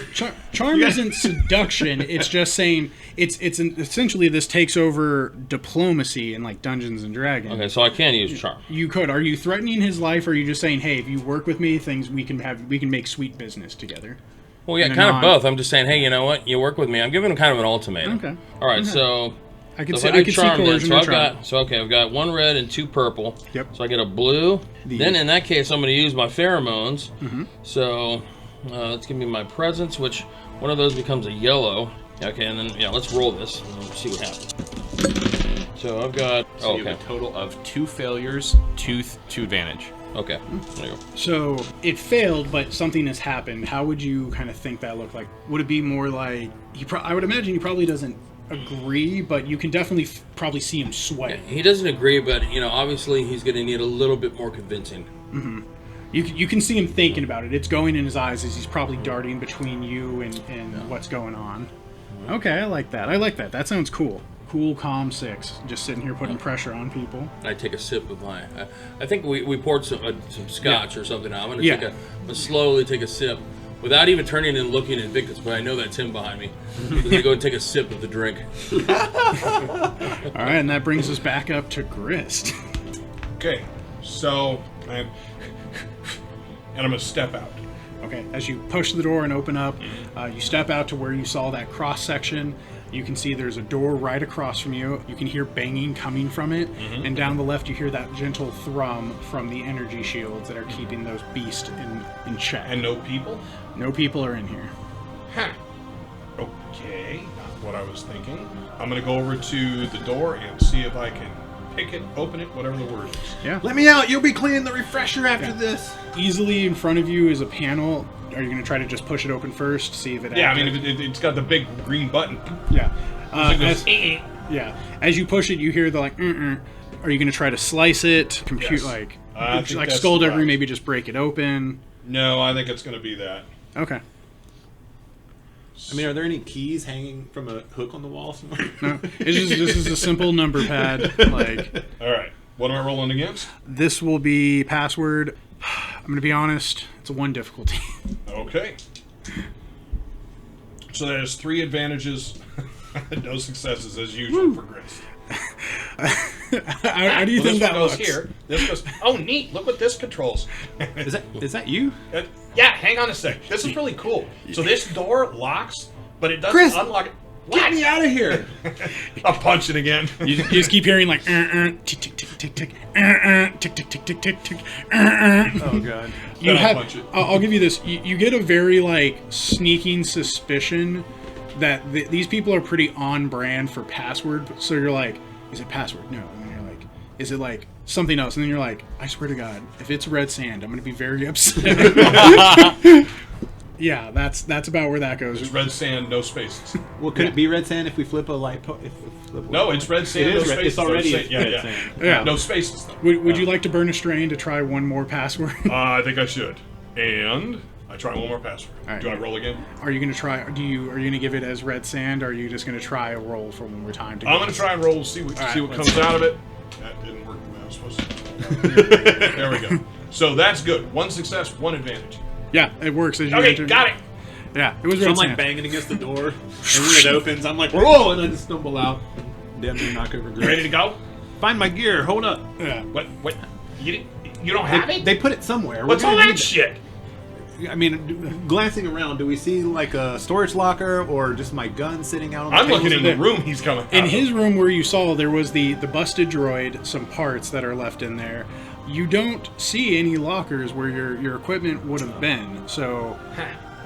charm isn't seduction. It's just saying essentially this takes over diplomacy in like Dungeons and Dragons.
Okay, so I can use charm.
You could. Are you threatening his life, or are you just saying, hey, if you work with me, we can make sweet business together?
Well, yeah,
in a
kind of
non-
both. I'm just saying, hey, you know what? You work with me. I'm giving him kind of an ultimatum.
Okay.
All right, so.
I can
So
see.
if I
I
do
can see
charm then,
coercion
so
and
I've
charm.
got I've got 1 red and 2 purple.
Yep.
So I get a blue.
The-
Then in that case, I'm going to use my pheromones. So let's give me my presence, which one of those becomes a yellow. Okay, and then let's roll this and we'll see what happens. So I've got.
So you
okay.
have a total of 2 failures, 2 advantage.
Okay. There you go.
So it failed, but something has happened. How would you kind of think that looked like? Would it be more like I would imagine he probably doesn't agree, but you can definitely probably see him sweat.
He doesn't agree, but obviously he's going to need a little bit more convincing.
You can see him thinking about it. It's going in his eyes as he's probably darting between you and what's going on. Okay, I like that. That sounds cool. Cool, calm 6. Just sitting here putting pressure on people.
I take a sip of my. I think we poured some scotch or something. I'm going
Yeah.
to slowly take a sip without even turning and looking at Victus, but I know that's him behind me. I'm going to go and take a sip of the drink.
All right, and that brings us back up to Grist.
Okay, so I'm gonna step out.
Okay, as you push the door and open up, you step out to where you saw that cross section. You can see there's a door right across from you. You can hear banging coming from it. And down the left, you hear that gentle thrum from the energy shields that are keeping those beasts in check.
And no people?
No people are in here.
Huh. Okay, not what I was thinking. I'm gonna go over to the door and see if I can pick it, open it, whatever the word is.
Yeah.
Let me out. You'll be cleaning the refresher after this.
Easily in front of you is a panel. Are you going to try to just push it open first, see if it
Yeah, I
activates?
mean, it's got the big green button.
Yeah.
It goes,
Yeah. As you push it, you hear the like, Are you going to try to slice it? Compute
Yes.
like
I think that's
skullduggery,
right.
maybe just break it open.
No, I think it's gonna be that.
Okay.
I mean, are there any keys hanging from a hook on the wall somewhere?
No. This is a simple number pad. Like
Alright, what am I rolling against?
this will be password. I'm going to be honest, it's a 1 difficulty.
Okay. So there's 3 advantages. No successes as usual for Grist.
How do you think
This
that
one goes
looks?
here. This goes. Oh, neat! Look what this controls.
Is that you?
Yeah, hang on a sec. This is really cool. So this door locks, but it doesn't
Chris,
unlock it.
Get
What?
me out of here!
I'm punching again.
You just keep hearing like tick tick tick tick tick tick tick tick tick tick tick.
Oh god.
You
Then I'll
have.
punch it.
I'll give you this. You get a very like sneaking suspicion that these people are pretty on brand for password. So you're like, is it password? No. And then you're like, is it like something else? And then you're like, I swear to God, if it's red sand, I'm gonna be very upset. Yeah, that's about where that goes.
It's red sand, no spaces.
Well, could it be red sand if we flip a light?
No, it's red sand,
It
no
is red-
spaces.
it's already
no sa-
red
yeah.
sand.
Yeah.
No spaces though.
Would you like to burn a strain to try one more password?
I think I should. And I try one more password.
All right.
Do I roll again?
Are you gonna try? Are you gonna give it as red sand? Or are you just gonna try a roll for one more time?
I'm gonna try and roll, see what
right,
comes
let's see.
out of it. That didn't work the way I was supposed to. There we go. So that's good. One success, one advantage.
Yeah, it works as you
Okay,
enter.
got it.
Yeah, it was
So
red
I'm like
sand.
banging against the door, and when it opens, I'm like, whoa, and I just stumble out. Damn near knock over Grist.
Ready to go?
Find my gear. Hold up.
Yeah.
What? You don't have it?
They put it somewhere.
What's
We're
all
gonna
that
need
shit?
I mean, glancing around, do we see like a storage locker or just my gun sitting out on the
I'm
table
looking in
somewhere?
the room he's coming out
In
of.
his room where you saw, there was the busted droid, some parts that are left in there. You don't see any lockers where your equipment would have been. So,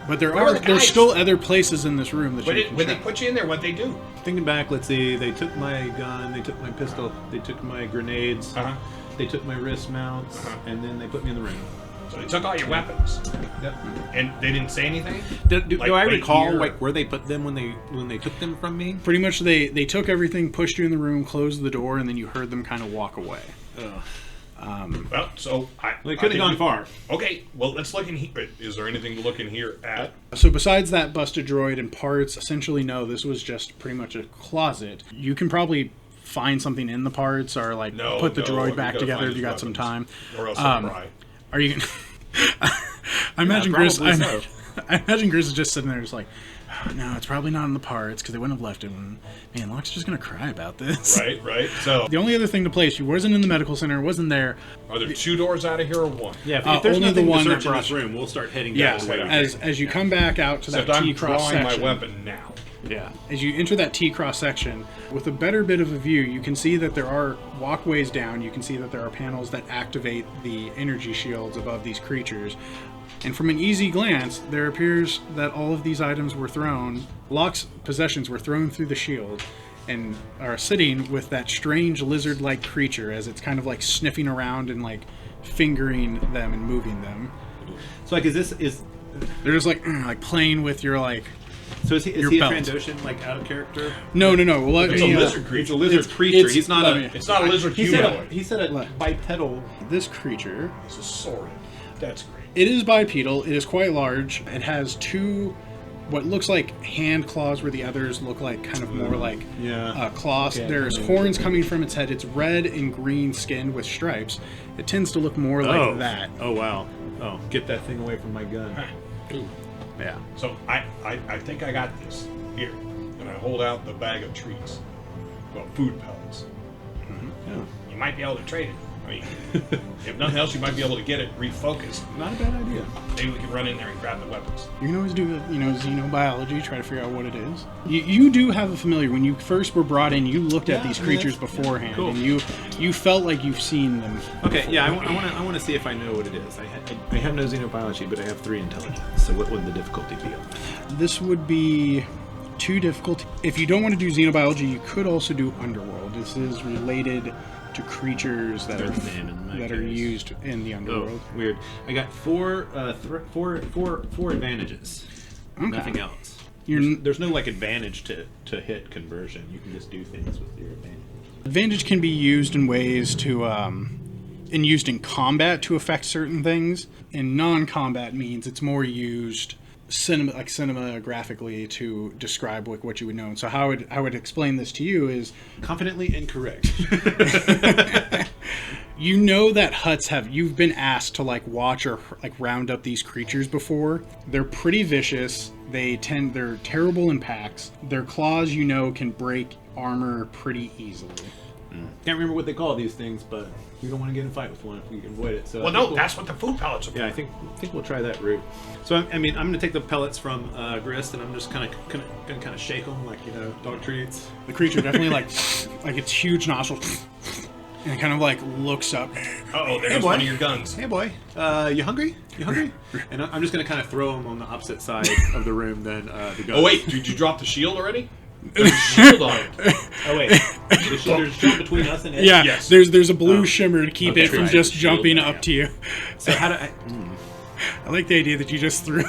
but
Where were the
there's
guys?
still other places in this room that you can
When they
check.
put you in there, what'd they do?
Thinking back, let's see. They took my gun. They took my pistol. They took my grenades.
Uh-huh.
They took my wrist mounts, and then they put me in the room.
So they took all your weapons,
Yep.
and they didn't say anything.
Do
Like,
I
right
recall
here.
like where they put them when they took them from me?
Pretty much, they took everything, pushed you in the room, closed the door, and then you heard them kind of walk away.
Well, so
They could have gone far.
Okay, well, let's look in here. Is there anything to look in here at?
So besides that busted droid and parts, essentially no, this was just pretty much a closet. You can probably find something in the parts or like
No,
put the
no,
droid
we
back
gotta
together
find
if you
his
got some
weapons.
time.
Or else I'll cry.
Are you gonna... I imagine Gris.
probably so.
I imagine Gris is just sitting there, just like, no, it's probably not in the parts because they wouldn't have left it. And, man, Locke's just gonna cry about this.
Right. So,
The only other thing to place, you wasn't in the medical center, wasn't there.
are there two doors out of here or one?
Yeah,
if there's
only
nothing to
one
search
that
in
brought
this
room, we'll start heading
Yeah,
down.
as you come back out to that
Except I'm
T-cross
drawing
section.
my weapon now.
Yeah. As you enter that T-cross section, with a better bit of a view, you can see that there are walkways down. You can see that there are panels that activate the energy shields above these creatures. And from an easy glance, there appears that all of these items were thrown, Locke's possessions were thrown through the shield, and are sitting with that strange lizard-like creature as it's kind of like sniffing around and like fingering them and moving them.
So like, is
They're just like playing with your like.
is
Your
he a
belt.
Trandoshan like out of character?
No. Well,
It's a lizard
He's
creature.
a lizard creature.
it's-
He's not a.
It's not a lizard
He said
humanoid.
he said a bipedal.
This creature.
It's a sword. That's great.
It is bipedal. It is quite large. It has two, what looks like hand claws, where the others look like kind of more like
Yeah.
claws.
Okay.
There's horns coming from its head. It's red and green skinned with stripes. It tends to look more like that.
Oh wow. Oh, get that thing away from my gun.
Yeah.
So I think I got this here, and I hold out the bag of treats, well, food pellets.
Yeah.
You might be able to trade it. I mean, if nothing else, you might be able to get it refocused.
Not a bad idea.
Maybe we can run in there and grab the weapons.
You can always do, xenobiology, try to figure out what it is. You do have a familiar. When you first were brought in, you looked at
Yeah,
these
I mean,
creatures
that's-
beforehand,
cool.
and you felt like you've seen them.
Okay,
before.
yeah, I want to see if I know what it is. I have no xenobiology, but I have 3 intelligence. So what would the difficulty be on that?
This would be too difficult. If you don't want to do xenobiology, you could also do underworld. This is related to creatures that
Earth man in that
that are
case.
used in the underworld.
Oh, weird. I got four advantages.
Okay.
Nothing else.
You're-
There's no like advantage to hit conversion. You can just do things with your advantage.
Advantage can be used in ways to, and used in combat to affect certain things. In non-combat means it's more used cinemagraphically to describe what you would know. And so how I would explain this to you is,
Confidently incorrect.
you know that huts you've been asked to like watch or like round up these creatures before. They're pretty vicious. They're terrible in packs. Their claws, you know, can break armor pretty easily.
Can't remember what they call these things, but we don't want to get in a fight with one if we can avoid it. So
Well, no, that's what the food pellets are for.
yeah, I think we'll try that route. So I mean, I'm going to take the pellets from Grist, and I'm just kind of shake them like dog treats.
The creature definitely like its huge nostrils, and it kind of like looks up.
Uh-oh, there's
Hey, boy.
one of your guns.
Hey boy, you hungry? You hungry? And I'm just going to kind of throw them on the opposite side of the room than the gun.
Oh, wait, did you drop the shield already? There's a shield on it.
Oh wait, there's a shield between us and it.
Yeah,
Yes.
there's a blue shimmer to keep
Okay,
it from
right.
just
Shield,
jumping
yeah.
up to you.
So how do I?
I like the idea that you just threw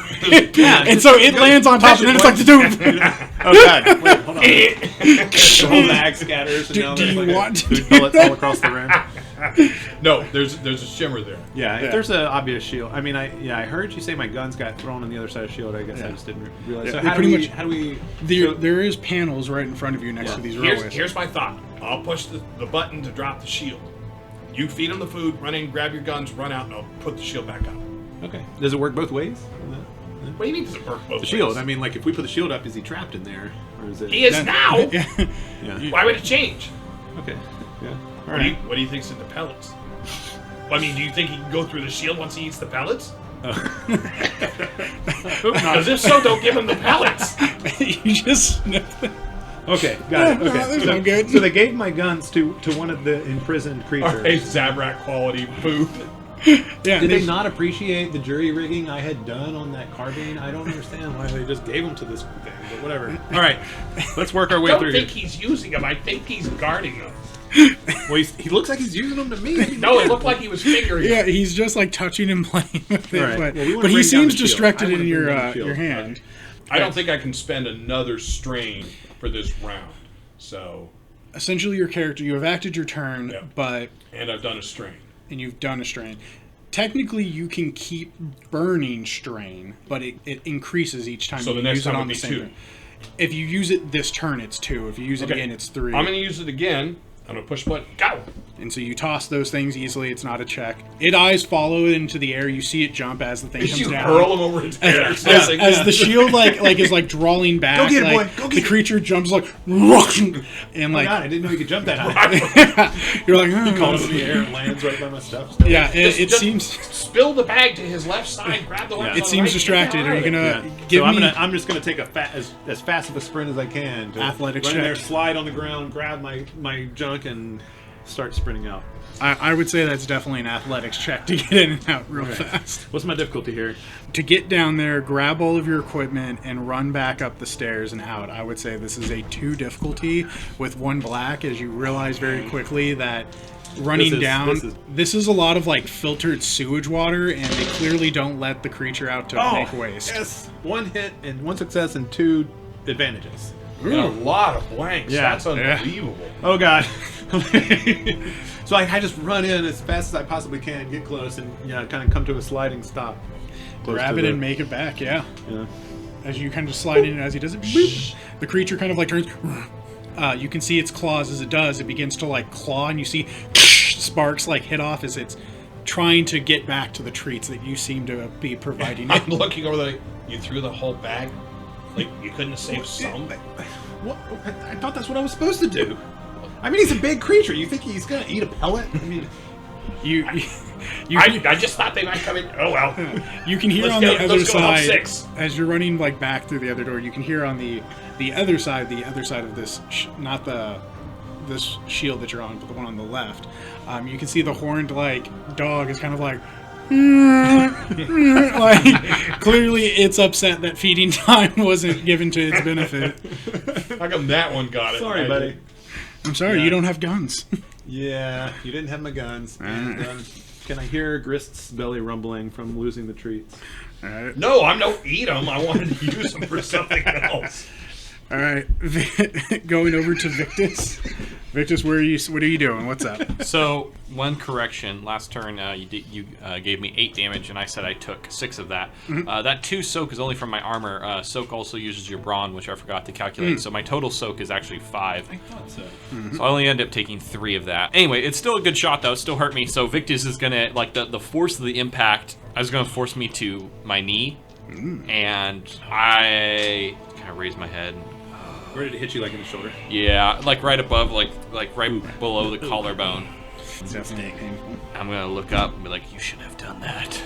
Yeah,
and so it lands on top, and then it's like, dude.
Oh god! Wait, hold on. The whole bag scatters, and now
do
there's
you
like
want to
food
do
pellets
that?
all across the room.
No, there's a shimmer there.
Yeah, if
Yeah.
there's an obvious shield. I mean, I heard you say my guns got thrown on the other side of the shield. I guess I
Yeah.
just didn't realize.
Yeah,
So
they
how do
pretty
we?
much-
How do we?
There is panels right in front of you next
Yeah.
to these railways.
Here's my thought. I'll push the button to drop the shield. You feed them the food, run in, grab your guns, run out, and I'll put the shield back up.
Okay. Does it work both ways?
What do you mean does it work both
The shield.
ways?
I mean, like if we put the shield up, is he trapped in there, or is it?
He is now!
Yeah.
Yeah.
Why would it change?
Okay. Yeah. All
What do you,
right.
what do you think's in the pellets? Well, I mean, do you think he can go through the shield once he eats the pellets? Because if so, don't give him the pellets.
You just sniff it.
Okay. Got it.
No,
Okay.
there's
so,
no good.
so they gave my guns to one of the imprisoned creatures.
All right, Zabrak quality food.
Yeah,
Did they not appreciate the jury rigging I had done on that carbine? I don't understand why they just gave them to this thing, but whatever. All right, let's work our
I
way
don't
through
think
here.
he's using them. I think he's guarding them.
Well, he looks like he's using them to me.
No, it looked like he was figuring
Yeah,
them.
he's just like touching and playing with it,
All right.
but,
Well, we wanna
but he
bring down
seems
the shield.
distracted
I wanna
in
bring down the shield.
your hand.
I don't think I can spend another strain for this round. So,
Essentially, your character, you have acted your turn,
Yeah.
but
and I've done a strain.
and you've done a strain. Technically, you can keep burning strain, but it increases each time
So
you
the next
use it
time
on
would
the
be
same
2.
turn. If you use it this turn, it's 2. If you use it again, it's 3.
I'm going to use it again. I'm going to push button. Go!
And so you toss those things easily. It's not a check. It eyes follow it into the air. You see it jump as the thing
Did
comes
you
down.
hurl him over his head or
As,
something?
as the shield is like drawing back,
Go get it,
like,
boy. Go get
the
it.
creature jumps like, and
Oh
like
God, I didn't know he could jump that high.
you're like,
Calls in the air and lands right by my stuff.
yeah. It
Just
seems
spill the bag to his left side, grab the left
it
on the
seems
right,
distracted.
get
Are you
out of
gonna
it.
give
so
me?
I'm just gonna take as fast of a sprint as I can. To
Athletics
run in there,
check.
slide on the ground, grab my junk, and start sprinting out.
I would say that's definitely an athletics check to get in and out real fast.
What's my difficulty here?
To get down there, grab all of your equipment, and run back up the stairs and out. I would say this is a 2 difficulty with 1 black, as you realize very quickly that running this is a lot of like filtered sewage water, and they clearly don't let the creature out to make waste.
Yes, 1 hit and 1 success and 2 advantages.
And a lot of blanks.
Yeah.
That's unbelievable.
Oh God. So I just run in as fast as I possibly can, get close, and kind of come to a sliding stop. Close
Grab
to
it
the-
and make it back, yeah.
Yeah.
As you kind of slide in, and as he does it, boop, the creature kind of like turns. You can see its claws as it does. It begins to like claw, and you see sparks like hit off as it's trying to get back to the treats that you seem to be providing
I'm
it.
looking over there. You threw the whole bag? Like, you couldn't have saved some?
What? I thought that's what I was supposed to do. I mean, he's a big creature. You think he's gonna eat a pellet? I mean,
You
I just thought they might come in. Oh, well.
you can hear
Let's
on
go-
the other
let's go help
side
6.
as you're running like back through the other door. You can hear on the other side of this, not this shield that you're on, but the one on the left. You can see the horned like dog is kind of like. Like clearly it's upset that feeding time wasn't given to its benefit.
How come that one got it?
sorry,
I
buddy.
didn't?
I'm sorry, you don't have guns.
Yeah, you didn't have my guns. And, can I hear Grist's belly rumbling from losing the treats?
All right.
No, I'm no eat them. I wanted to use them for something else.
All right. Going over to Victus. Victus, what are you doing? What's up?
So, one correction. Last turn, you gave me 8 damage, and I said I took 6 of that. That 2 soak is only from my armor. Soak also uses your brawn, which I forgot to calculate. So my total soak is actually 5.
I thought so.
So I only end up taking 3 of that. Anyway, it's still a good shot, though. It still hurt me. So Victus is going to, like, the force of the impact is going to force me to my knee. and I kind of raise my head.
Ready to hit you like in the shoulder.
Yeah, like right above, like right below the collarbone.
It's definitely painful.
I'm gonna look up and be like, "You shouldn't have done that,"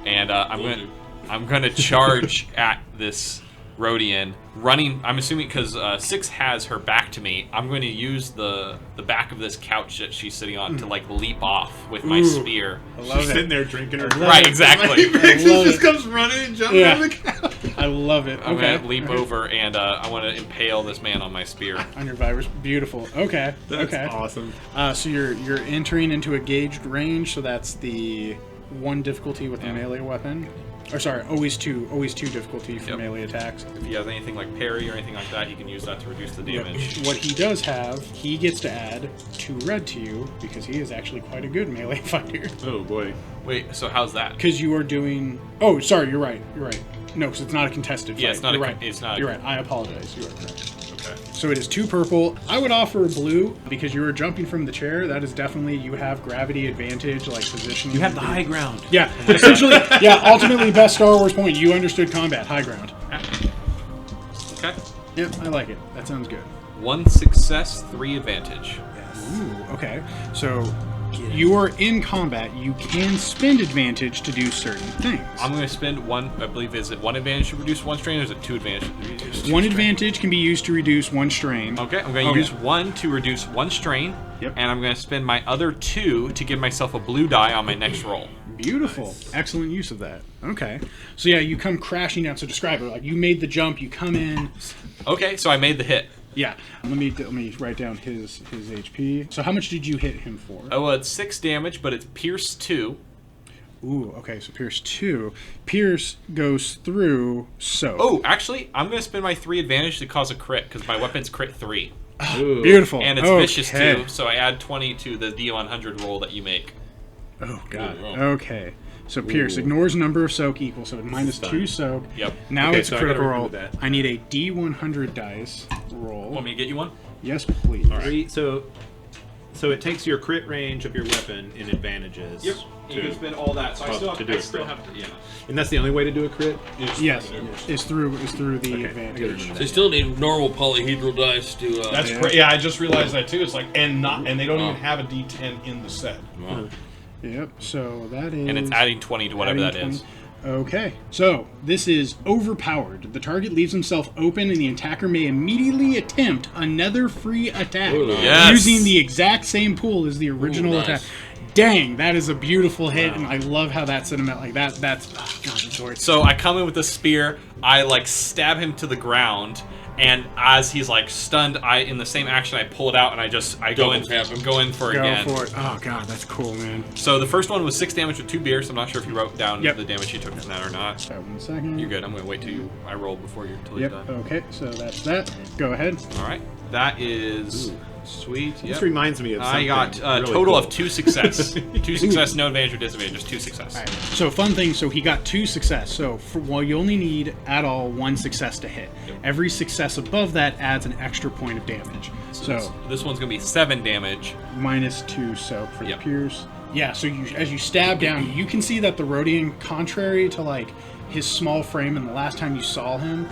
and I'm gonna charge at this Rhodian, running. I'm assuming because Six has her back to me. I'm going to use the back of this couch that she's sitting on to like leap off with my spear.
I love
She's
it.
sitting there drinking her.
Right, exactly.
Just comes running and jumping on the couch.
I love it.
I'm
Okay.
gonna leap over and I want to impale this man on my spear.
On your virus. Beautiful. Okay.
That's
okay.
awesome.
So you're entering into a gauged range, so that's the 1 difficulty with a melee weapon. Or sorry, always two difficulty for melee attacks.
If he has anything like parry or anything like that, he can use that to reduce the damage.
What he does have, he gets to add 2 red to you because he is actually quite a good melee fighter.
Oh boy.
Wait, so how's that?
Because you are doing. Oh, sorry, you're right. You're right. No, because it's not a contested fight.
Yeah, it's not.
You're right.
It's not.
You're right. I apologize. You are correct.
Okay.
So it is 2 purple. I would offer a blue because you were jumping from the chair. That is definitely, you have gravity advantage, like positioning.
You have the high ground.
Yeah, essentially. Yeah, ultimately best Star Wars point. You understood combat, high ground.
Okay.
Yep, I like it. That sounds good.
1 success, 3 advantage.
Ooh, okay. So you are in combat. You can spend advantage to do certain things.
I'm going to spend 1. I believe is it 1 advantage to reduce 1 strain, or is it 2 advantage to reduce 2
One
strain?
advantage can be used to reduce 1 strain.
Okay, I'm going to use 1 to reduce 1 strain,
Yep.
and I'm going to spend my other 2 to give myself a blue die on my next roll.
Beautiful. Excellent use of that. Okay. So yeah, you come crashing down. So describe it. Like you made the jump, you come in.
Okay, so I made the hit.
Yeah. Let me write down his HP. So how much did you hit him for?
Oh, well, it's 6 damage, but it's Pierce 2.
Ooh, okay, so Pierce 2. Pierce goes through soak.
Oh, actually, I'm going to spend my 3 advantage to cause a crit, because my weapon's crit 3.
Beautiful.
And it's
okay.
vicious too, so I add 20 to the D100 roll that you make.
Oh, God.
Ooh, wow.
Okay. So Pierce ignores number of soak equals, so minus 2 soak.
Yep.
Now
Okay,
it's
so
a
I gotta
critical roll.
remember that.
I need a D100 dice roll.
Want me to get you one?
Yes, please.
So it takes your crit range of your weapon in advantages.
You can spend all that, so
to do a crit.
to, yeah.
And that's the only way to do a crit?
Yes, it's through the advantage.
So you still need normal polyhedral dice to.
That's great. Yeah, I just realized that too. It's like and they don't even have a D10 in the set.
Wow.
Yep. So that is.
And it's adding 20 to whatever that
adding
is.
20. Okay. So this is overpowered. The target leaves himself open, and the attacker may immediately attempt another free attack
Oh, nice.
Yes.
using the exact same pool as the original
nice.
attack. Dang, that is a beautiful hit, and I love how that cinematic like that. That's oh God, that's gorgeous.
So I come in with the spear, I like stab him to the ground, and as he's like stunned, in the same action I pull it out and I go in
tap him.
go in for it
Go
again.
for it. Oh God, that's cool, man.
So the first one was 6 damage with 2 beers. I'm not sure if you wrote down
Yep.
the damage you took from that or not.
Sorry, 1 second.
You're good. I'm gonna wait till I roll before you're
Yep.
done.
Okay, so that's that. Go ahead.
All right. That is sweet.
This
Yep.
reminds me of something
I got a
really
total
cool.
of 2 success. 2 success, no advantage or disadvantage, just 2 success.
All right. So fun thing. So he got 2 success. So you only need at all 1 success to hit. Every success above that adds an extra point of damage. So
This one's gonna be 7 damage.
minus 2 soak for
Yep.
the pierce. Yeah. So as you stab down, you can see that the Rhodian, contrary to like his small frame and the last time you saw him,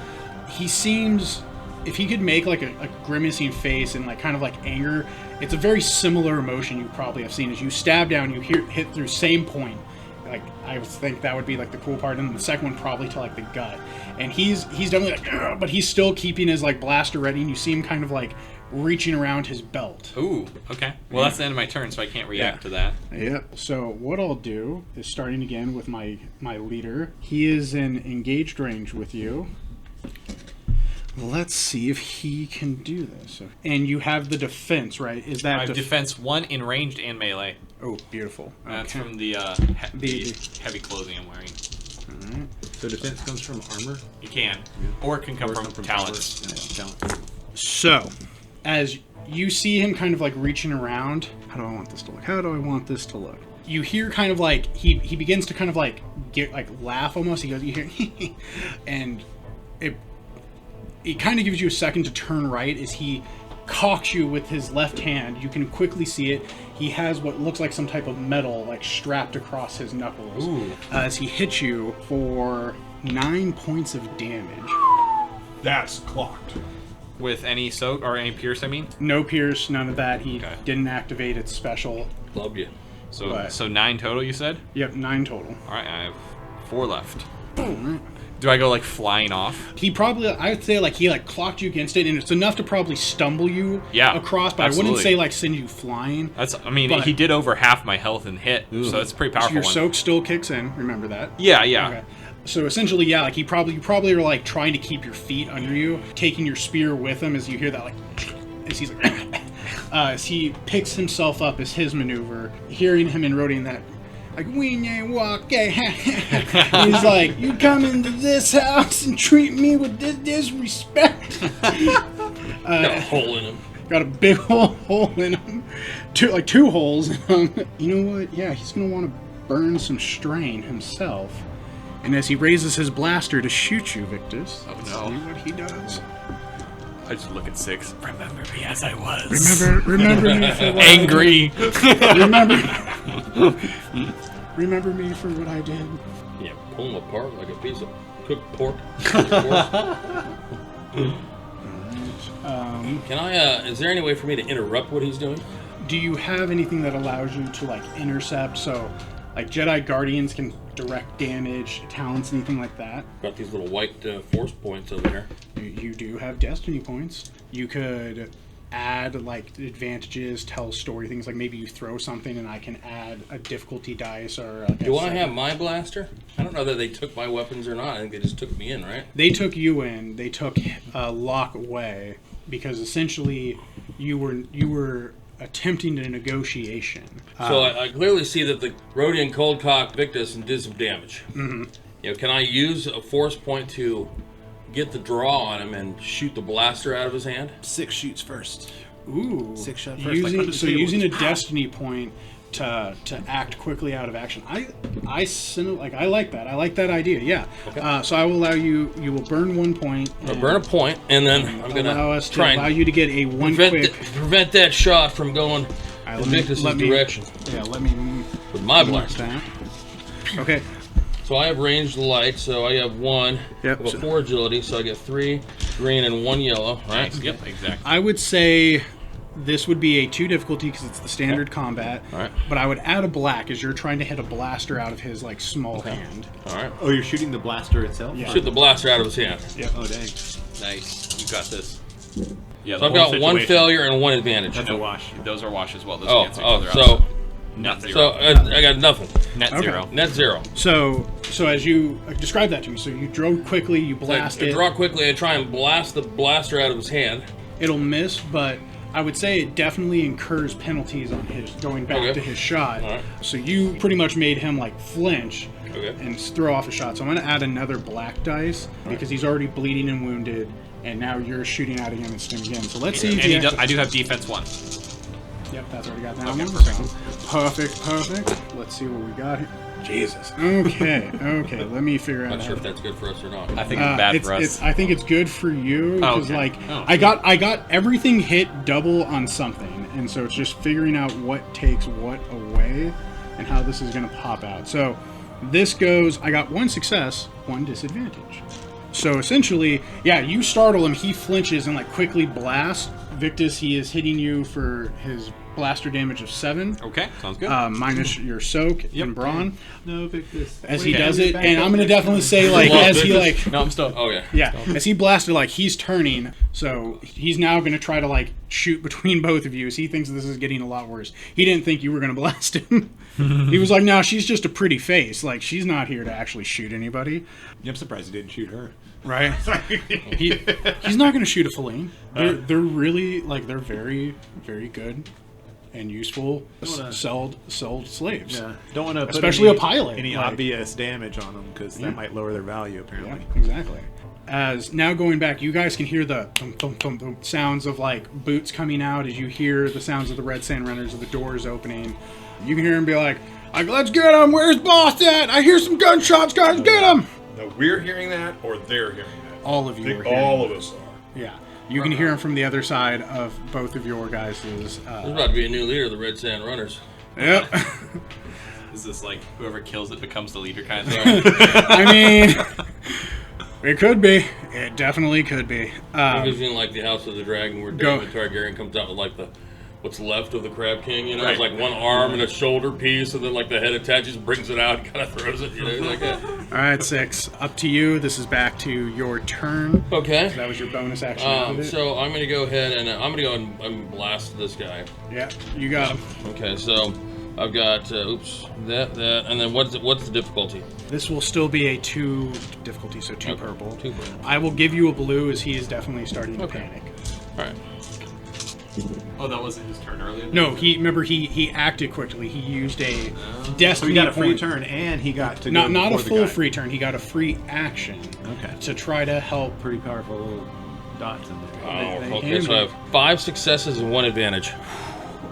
he seems. If he could make like a grimacing face and like kind of like anger, it's a very similar emotion you probably have seen. As you stab down, you hit through same point. Like I would think that would be like the cool part, and then the second one probably to like the gut. And he's definitely like, "Ugh," but he's still keeping his like blaster ready, and you see him kind of like reaching around his belt.
Ooh, okay. Well, that's the end of my turn, so I can't react to that.
Yep. So what I'll do is starting again with my leader. He is in engaged range with you. Let's see if he can do this. And you have the defense, right? Is that
I have defense 1 in ranged and melee.
Oh, beautiful.
That's
Okay.
from the
The-
heavy clothing I'm wearing.
So defense comes from armor?
You can, or it can come
Or
from,
come from
talents.
powers? Yeah, talents.
So, as you see him kind of like reaching around, how do I want this to look? How do I want this to look? You hear kind of like he begins to kind of like get like laugh almost. He goes, you hear, and it kind of gives you a second to turn right as he cocks you with his left hand. You can quickly see it. He has what looks like some type of metal like strapped across his knuckles. As he hits you for 9 points of damage.
That's clocked.
With any soak or any pierce, I mean.
No pierce, none of that. He
Okay.
didn't activate its special.
Love you.
So
Right.
so 9 total, you said?
Yep, 9 total.
All right, I have 4 left.
All right.
Do I go like flying off?
He probably, I would say, like, he, like, clocked you against it, and it's enough to probably stumble you across, but I
absolutely.
wouldn't say, like, send you flying.
That's. I mean,
But-
he did over half my health and hit, so that's a pretty
So
powerful
your
one.
soak still kicks in, remember that?
Yeah, yeah.
Okay. So essentially, yeah, like, you probably are, like, trying to keep your feet under you, taking your spear with him as you hear that, like, as he's like, as he picks himself up as his maneuver, hearing him and Rodian that, like, when you walk, he's like, you come into this house and treat me with this disrespect.
Got a hole in him.
Got a big hole in him, two holes in him. You know what? Yeah, he's gonna want to burn some strain himself. And as he raises his blaster to shoot you, Victus,
Oh,
let's
no.
see what he does.
I just look at 6. Remember me as I was.
Remember me for what
Angry.
remember me for what I did.
Yeah, pull him apart like a piece of cooked pork. Can I, is there any way for me to interrupt what he's doing?
Do you have anything that allows you to, like, intercept? So, like, Jedi Guardians can direct damage, talents, anything like that.
Got these little white force points over there.
You do have destiny points. You could add, like, advantages, tell story things, like maybe you throw something and I can add a difficulty dice or like
Do I have my blaster? I don't know that they took my weapons or not. I think they just took me in, right?
They took you in. They took Locke away because essentially you were attempting a negotiation.
So I clearly see that the Rodian cold cock Victus and did some damage. Mm-hmm. You know, can I use a force point to get the draw on him and shoot the blaster out of his hand?
6 shoots first.
Ooh.
6 shot first. Like under the
So
table.
using a destiny point to act quickly out of action. I like that. I like that idea. Yeah.
Okay.
So I will allow you. You will burn 1 point.
I'll burn a point, and then I'm gonna
allow you to get a one
prevent,
quick.
prevent that shot from going
Alright,
in Victus's direction
Yeah. Let me
with my
mark
blaster.
that. Okay.
So I have ranged light, so I have 1
Yep.
of a 4 agility, so I get 3 green and 1 yellow, right?
Yep, exactly.
I would say this would be a 2 difficulty because it's the standard combat.
Alright.
But I would add a black as you're trying to hit a blaster out of his like small hand.
All right.
Oh, you're shooting the blaster itself?
Yeah.
Shoot the blaster out of his hand.
Oh, dang.
Nice. You got this. Yeah,
So I've got 1 failure and 1 advantage.
That's a wash.
Those are wash as well. Those
Oh,
cancel each other out.
so
Net 0.
I got nothing.
Net
Okay.
0.
Net 0.
So as you describe that to me, so you drove quickly, you blast
I
it.
draw quickly. I try and blast the blaster out of his hand.
It'll miss, but I would say it definitely incurs penalties on his going back
Okay.
to his shot.
Alright.
So you pretty much made him like flinch
Okay.
and throw off a shot. So I'm going to add another black dice because he's already bleeding and wounded, and now you're shooting out against him again. So let's see. If
And
he
I do have defense 1.
Yep, that's already got that
Okay,
one.
perfect.
So, perfect. Let's see what we got here. Jesus. Okay. Let me figure out.
Not sure
how
if that's good for us or not.
I think it's bad for us.
I think it's good for you because
okay.
like
Oh,
I got everything hit double on something, and so it's just figuring out what takes what away and how this is going to pop out. So this goes. I got 1 success, 1 disadvantage. So essentially, yeah, you startle him. He flinches and like quickly blasts. Victus, he is hitting you for his blaster damage of 7.
Okay, sounds good.
Minus your soak and brawn.
No, Victus.
As he does it, and I'm gonna definitely say like
Well,
as he
Victus-
like
no, I'm still.
Oh yeah.
yeah, as he blasted, like he's turning, so he's now gonna try to like shoot between both of you. As he thinks this is getting a lot worse. He didn't think you were gonna blast him. He was like, "No, she's just a pretty face. Like she's not here to actually shoot anybody."
I'm surprised he didn't shoot her.
Right? He's not gonna shoot a faleen. They're really like they're very very good and useful sold slaves.
Yeah. Don't want to put
Especially
any,
a pilot,
any
like-
obvious damage on them because that might lower their value
Yeah,
apparently.
exactly. As now going back, you guys can hear the thump, thump, thump, thump sounds of like boots coming out as you hear the sounds of the Red Sand Runners, of the doors opening. You can hear him be like, let's get him. Where's boss at? I hear some gunshots, guys. Get him.
Now we're hearing that, or they're hearing that.
All of
I
you
think
are hearing.
all of us are.
Yeah, you can hear him from the other side of both of your guys'.
There's about to be a new leader of the Red Sand Runners.
Yep.
Is this like whoever kills it becomes the leader kind of thing?
I mean, It could be. It definitely could be.
I'm envisioning like the House of the Dragon where
Go.
Daemon Targaryen comes out with like the what's left of the Crab King. You know, it's like one arm and a shoulder piece, and then like the head attaches, brings it out, and kind of throws it. You know, like that.
All right, 6. Up to you. This is back to your turn.
Okay.
That was your bonus action.
So I'm gonna go ahead and I'm gonna go and blast this guy.
Yeah, you got him.
Okay, so I've got that, and then what's the difficulty?
This will still be a 2 difficulty, so 2 purple.
2 purple.
I will give you a blue as he is definitely starting to panic.
All right.
Oh, that wasn't his turn earlier?
No, he acted quickly. He used a
So
destiny
he got a free
point.
turn, and he got to go
Not a
before the
full
guy.
free turn. He got a free action
Okay.
to try to help.
Pretty powerful little dots in there.
They
Okay,
can
so
be.
I have 5 successes and 1 advantage.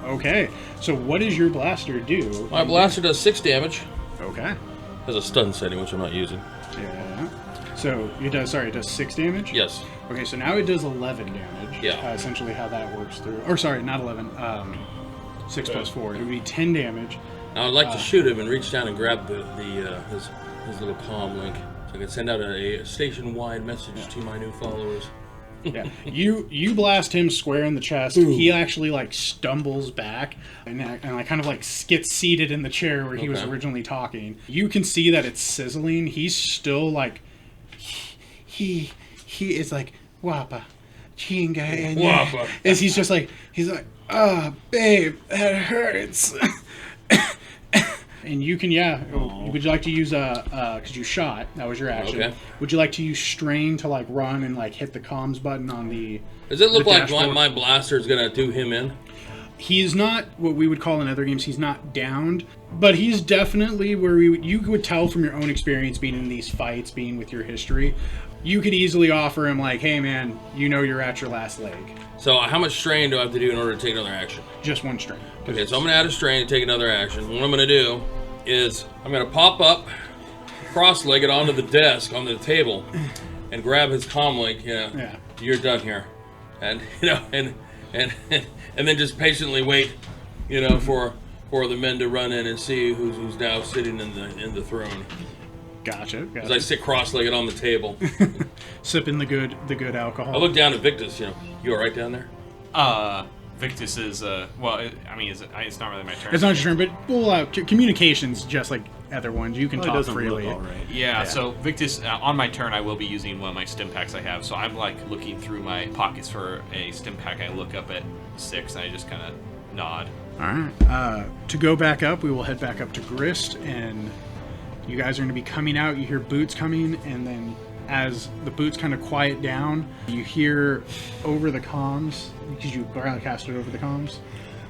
Okay, so what does your blaster do?
My blaster does 6 damage.
Okay.
Has a stun setting, which I'm not using.
Yeah. So it does 6 damage?
Yes.
Okay, so now it does 11 damage.
Yeah.
Essentially how that works through. Or sorry, not 11. 6 plus 4. It would be 10 damage.
Now I'd like to shoot him and reach down and grab his little comm link, so I can send out a station-wide message to my new followers.
Yeah. You blast him square in the chest. He actually like stumbles back and like kind of like gets seated in the chair where he was
Okay.
originally talking. You can see that it's sizzling. He's still like he is like Wappa Chinga and
Wappa.
as he's like babe, that hurts. And you can, would you like to use because you shot, that was your action.
Okay.
Would you like to use strain to like run and like hit the comms button on the...
Does it look
the
like
dashboard?
my blaster is going to do him in?
He's not what we would call in other games, he's not downed, but he's definitely where you would tell from your own experience being in these fights, being with your history, you could easily offer him like, hey man, you're at your last leg.
So how much strain do I have to do in order to take another action?
Just 1 strain.
Okay, so I'm going to add a strain to take another action. What I'm going to do is I'm going to pop up, cross-legged onto the desk, onto the table, and grab his comm link.
Yeah.
You're done here, and and then just patiently wait, for the men to run in and see who's now sitting in the throne.
Gotcha.
As I sit cross-legged on the table,
Sipping the good alcohol.
I look down at Victus. You all right down there?
Victus is, it's not really my turn.
It's not your turn, but well, communications just like other ones. You can
Well, it
talk
doesn't
freely.
look all right.
Yeah, so Victus, on my turn, I will be using one of my stim packs I have. So I'm like looking through my pockets for a stim pack. I look up at 6 and I just kind of nod.
All right. To go back up, we will head back up to Grist, and you guys are going to be coming out. You hear boots coming, and then as the boots kind of quiet down, you hear over the comms, because you broadcasted over the comms.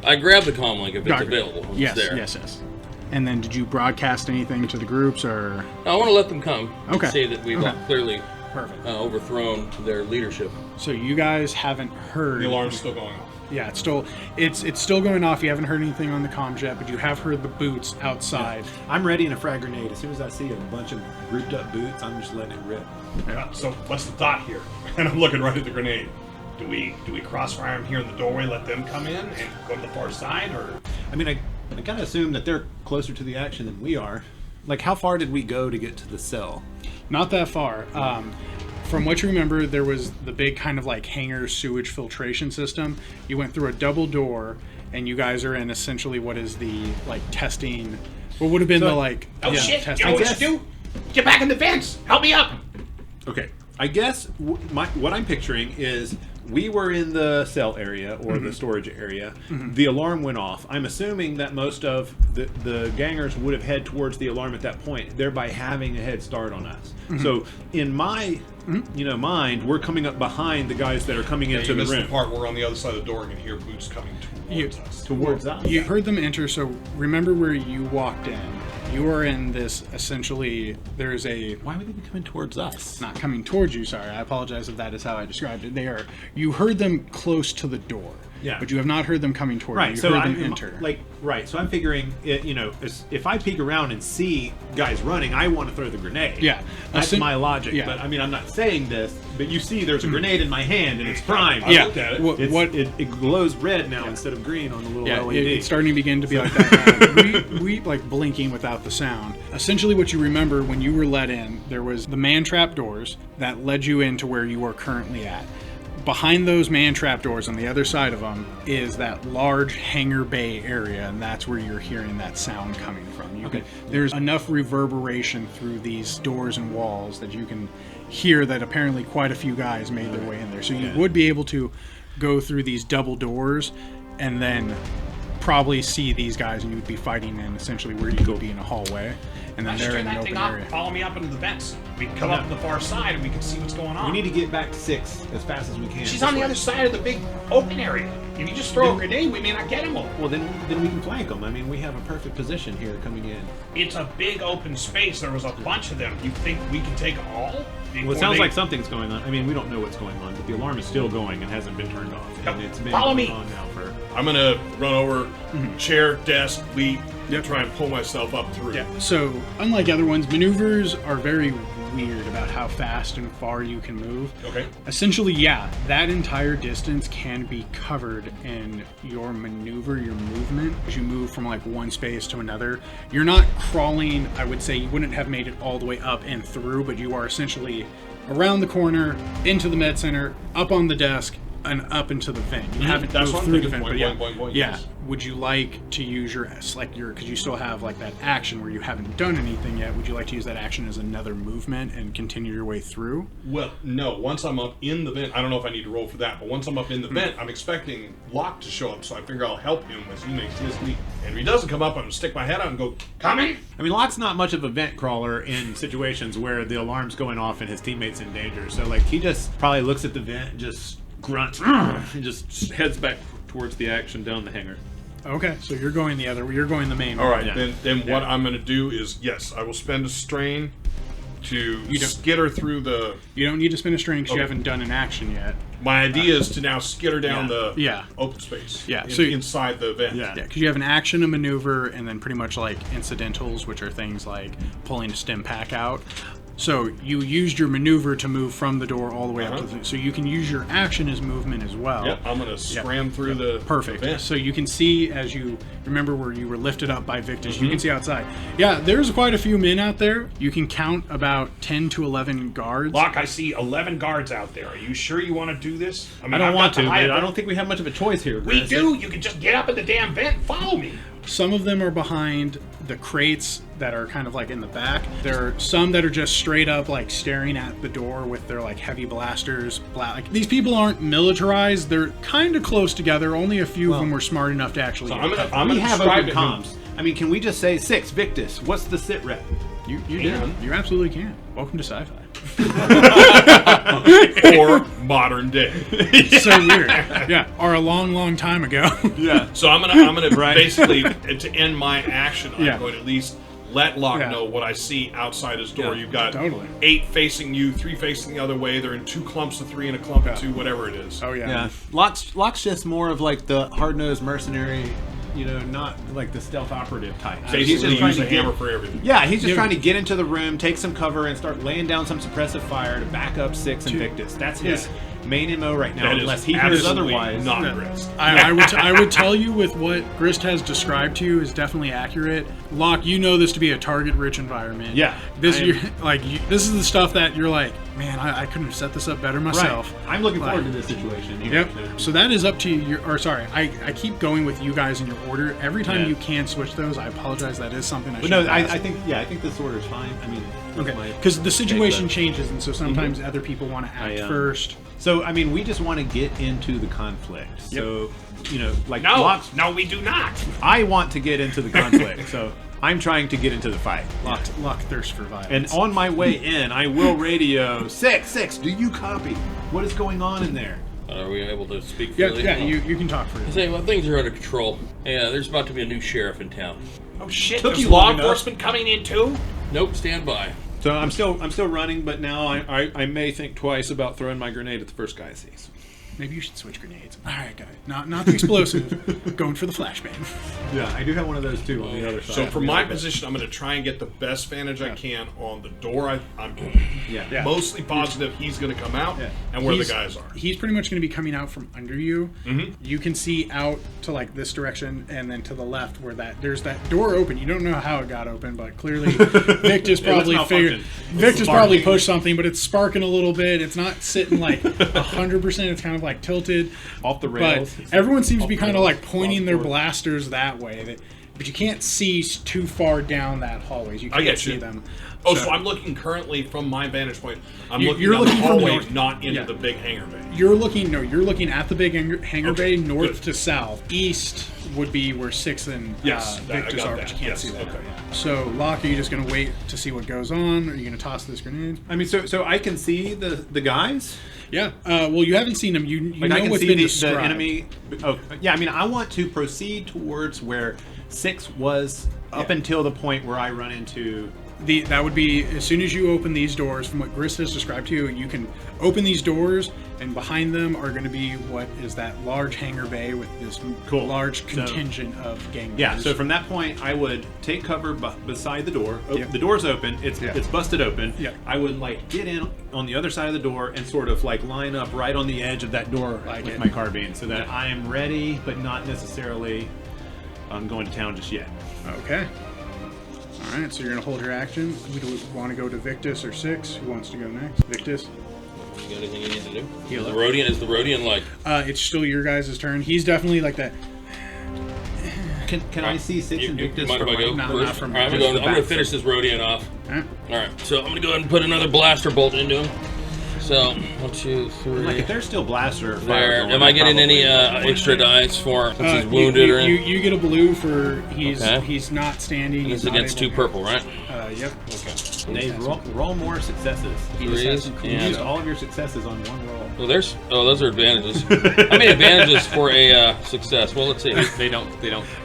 I grab the comm link if it's
Gotcha.
available. When
Yes,
it's there.
yes. And then did you broadcast anything to the groups, or?
I want to let them come.
Okay.
And say that we've
Okay.
clearly
Perfect.
overthrown their leadership.
So you guys haven't heard.
The alarm's still going off.
Yeah, it's still going off. You haven't heard anything on the comms yet, but you have heard the boots outside.
I'm ready in a frag grenade. As soon as I see a bunch of grouped up boots, I'm just letting it rip.
So what's the thought here? And I'm looking right at the grenade. Do we crossfire them here in the doorway, let them come in and go to the far side, or?
I mean, I kind of assume that they're closer to the action than we are. Like, how far did we go to get to the cell?
Not that far. From what you remember, there was the big kind of like hangar sewage filtration system. You went through a double door, and you guys are in essentially what is the like testing. What would have been the like
Oh shit!
testing.
You know what to do? Get back in the vents! Help me up!
Okay, I guess what I'm picturing is we were in the cell area or the storage area. The alarm went off. I'm assuming that most of the gangers would have head towards the alarm at that point, thereby having a head start on us. So in my mind, we're coming up behind the guys that are coming into
You
the
missed
room.
the part where we're on the other side of the door and can hear boots coming towards us.
Towards us.
You heard them enter, so remember where you walked in. You are in this, essentially, there's a...
Why would they be coming towards us?
Not coming towards you, sorry. I apologize if that is how I described it. You heard them close to the door.
Yeah.
but you have not heard them coming toward you.
Right,
You
so
heard
I'm
them enter.
So I'm figuring, if I peek around and see guys running, I want to throw the grenade.
Yeah.
That's my logic.
yeah.
But I mean, I'm not saying this, but you see, there's a grenade in my hand and it's primed.
I
Yeah.
looked at it.
It glows red now instead of green on the little
Yeah,
LED.
it's starting to begin to be like that. we like blinking without the sound. Essentially, what you remember when you were let in, there was the man trap doors that led you into where you are currently at. Behind those man trap doors on the other side of them is that large hangar bay area, and that's where you're hearing that sound coming from. There's enough reverberation through these doors and walls that you can hear that apparently quite a few guys made their way in there. So you would be able to go through these double doors and then probably see these guys, and you would be fighting in essentially where you would be in a hallway, and then they're in an open area.
Follow me up into the vents. We can come up to the far side and we can see what's going on.
We need to get back to 6 as fast as we can.
She's on the other side of the big open area. If you just throw a grenade, we may not get them all.
Well, then we can flank them. I mean, we have a perfect position here coming in.
It's a big open space. There was a bunch of them. You think we can take them all?
Well, it sounds like something's going on. I mean, we don't know what's going on, but the alarm is still going and hasn't been turned off. And it's been
Follow me.
going on now for...
I'm gonna run over, chair, desk, leap, try and pull myself up through.
Yeah. So, unlike other ones, maneuvers are very weird about how fast and far you can move.
Okay.
Essentially, yeah, that entire distance can be covered in your maneuver, your movement, as you move from like one space to another. You're not crawling, I would say you wouldn't have made it all the way up and through, but you are essentially around the corner, into the med center, up on the desk, and up into the vent. You haven't
That's
moved
what I'm
through the
thinking.
vent,
Boing,
but
boing, boing, boing,
yeah.
yes.
Would you like to use because you still have like that action where you haven't done anything yet? Would you like to use that action as another movement and continue your way through?
Well, no. Once I'm up in the vent, I don't know if I need to roll for that, but once I'm up in the vent, I'm expecting Locke to show up, so I figure I'll help him as he makes his leap. And if he doesn't come up, I'm gonna stick my head out and go, coming.
I mean, Locke's not much of a vent crawler in situations where the alarm's going off and his teammate's in danger. So, like, he just probably looks at the vent and just grunts and just heads back towards the action down the hangar.
Okay, so you're going the main.
All right,
Yeah.
then what I'm gonna do is, yes, I will spend a strain to skitter through the...
You don't need to spin a string because you
Okay.
haven't done an action yet.
My idea is to now skitter down the
Yeah.
open space.
Yeah,
in-
so-
inside the vent.
Yeah, because you have an action, a maneuver, and then pretty much like incidentals, which are things like pulling a stim pack out. So you used your maneuver to move from the door all the way up to the... So you can use your action as movement as well.
Yep, I'm gonna scram through the
Perfect.
vent.
So you can see, as you remember where you were lifted up by Victus, you can see outside. Yeah, there's quite a few men out there. You can count about 10 to 11 guards.
Locke, I see 11 guards out there. Are you sure you want to do this?
I don't
I've
want
got
to,
the high
but I
vent.
don't think we have much of a choice here.
We
Chris.
do. You can just get up in the damn vent and follow me.
Some of them are behind the crates that are kind of like in the back. There are some that are just straight up like staring at the door with their like heavy blasters. Like, these people aren't militarized. They're kind of close together. Only a few of them were smart enough to actually.
I'm
get
gonna,
cover.
I'm
We
gonna
have
describe
open
to him.
comms. I mean, can we just say 6, Victus? What's the sit rep?
You
Yeah.
did. You absolutely can. Welcome to sci-fi.
Or modern day.
It's so weird. Yeah, or a long, long time ago.
Yeah.
So I'm gonna basically to end my action. I'm
Yeah.
going to at least let Locke
Yeah.
know what I see outside his door.
Yeah,
You've got
totally.
8 facing you, 3 facing the other way. They're in 2 clumps of 3 and a clump of 2, whatever it is.
Oh yeah.
Yeah. Locke's just more of like the hard-nosed mercenary, not like the stealth operative type. So he's
Basically,
just trying
use
to
a
get,
hammer for everything.
yeah, he's just trying to get into the room, take some cover, and start laying down some suppressive fire to back up 6 and Victus. That's his main MO right now,
That is
unless he hears
absolutely
otherwise.
not Grist.
I would tell you with what Grist has described to you is definitely accurate. Locke, you know this to be a target-rich environment.
Yeah,
This
I am-
this is the stuff that you're like, man, I couldn't have set this up better myself.
Right. I'm looking forward
Like-
to this situation. Here.
Yep. So that is up to you. I keep going with you guys in your order. Every time
Yeah.
you can switch those, I apologize. That is something I
But
should
no,
have
I
asked.
think this order is fine. I mean,
Okay,
my
because the situation
take
changes, and so sometimes other people want to act
I,
first.
So, I mean, we just want to get into the conflict. So, like,
No,
Locke's,
no, we do not.
I want to get into the conflict. So, I'm trying to get into the fight.
Locke thirsts for violence.
And on my way in, I will radio 6, do you copy? What is going on in there?
Are we able to speak
yeah,
freely?
yeah, you can talk for
I
it.
say, well, things are under control. Yeah, there's about to be a new sheriff in town.
Oh shit!
Took
There's
you
law
long enough.
enforcement coming in too.
Nope, stand by.
So I'm still running, but now I may think twice about throwing my grenade at the first guy I see.
Maybe you should switch grenades. All right, guys. Not the explosive. Going for the flashbang.
Yeah, I do have one of those too on the other side.
So from my position, I'm going to try and get the best vantage I can on the door. I'm
Yeah.
mostly positive he's going to come out and where the guys are.
He's pretty much going to be coming out from under you.
Mm-hmm.
You can see out to like this direction and then to the left where there's that door open. You don't know how it got open, but clearly Victus probably figured. Victus probably pushed something, but it's sparking a little bit. It's not sitting like 100%. It's kind of like tilted
off the rails.
But everyone seems to be kind of like pointing their blasters that way. But you can't see too far down that hallways. You can't see them.
Oh, so I'm looking currently from my vantage point.
You're
down
looking
the
from
hallway,
north.
not into the big hangar bay.
You're looking at the big hangar bay, north
good.
to south. East would be where 6 and
Yes, I
Victus
got
are,
that.
but you can't
Yes,
see that.
okay.
So, Locke, are you just going to wait to see what goes on? Or are you going to toss this grenade?
I mean, so I can see the guys.
Yeah. Well, you haven't seen them. You
Like
know
I can
what's
see
been
the
described.
enemy. Oh, yeah. I mean, I want to proceed towards where 6 was up until the point where I run into.
That would be as soon as you open these doors. From what Grist has described to you, you can open these doors, and behind them are going to be what is that large hangar bay with this large contingent of gang members.
Yeah. So from that point, I would take cover beside the door.
Yep.
The door's open. It's busted open.
Yep.
I would like get in on the other side of the door and sort of like line up right on the edge of that door with my carbine, so that I am ready, but not necessarily going to town just yet.
Okay. All right, so you're going to hold your action. We want to go to Victus or 6. Who wants to go next? Victus?
You got anything you need to do?
Heal up.
Is the Rhodian like?
It's still your guys' turn. He's definitely like that.
Can I see 6 and Victus?
Mind if I go?
Not
first?
from
All right, I'm going to finish this Rhodian off.
All right.
All right, so I'm going to go ahead and put another blaster bolt into him. So 1, 2, 3.
Like if there's still blaster fire
There.
going,
Am I getting
probably-
any extra dice for since he's wounded or anything?
you get a blue for he's not standing.
This
He's
is
not
against
able
2 purple, right?
Yep.
Okay.
Dave, roll more successes.
Threes
You
and
used all of your successes on one roll.
those are advantages. How many advantages for a success? Well, let's see.
They don't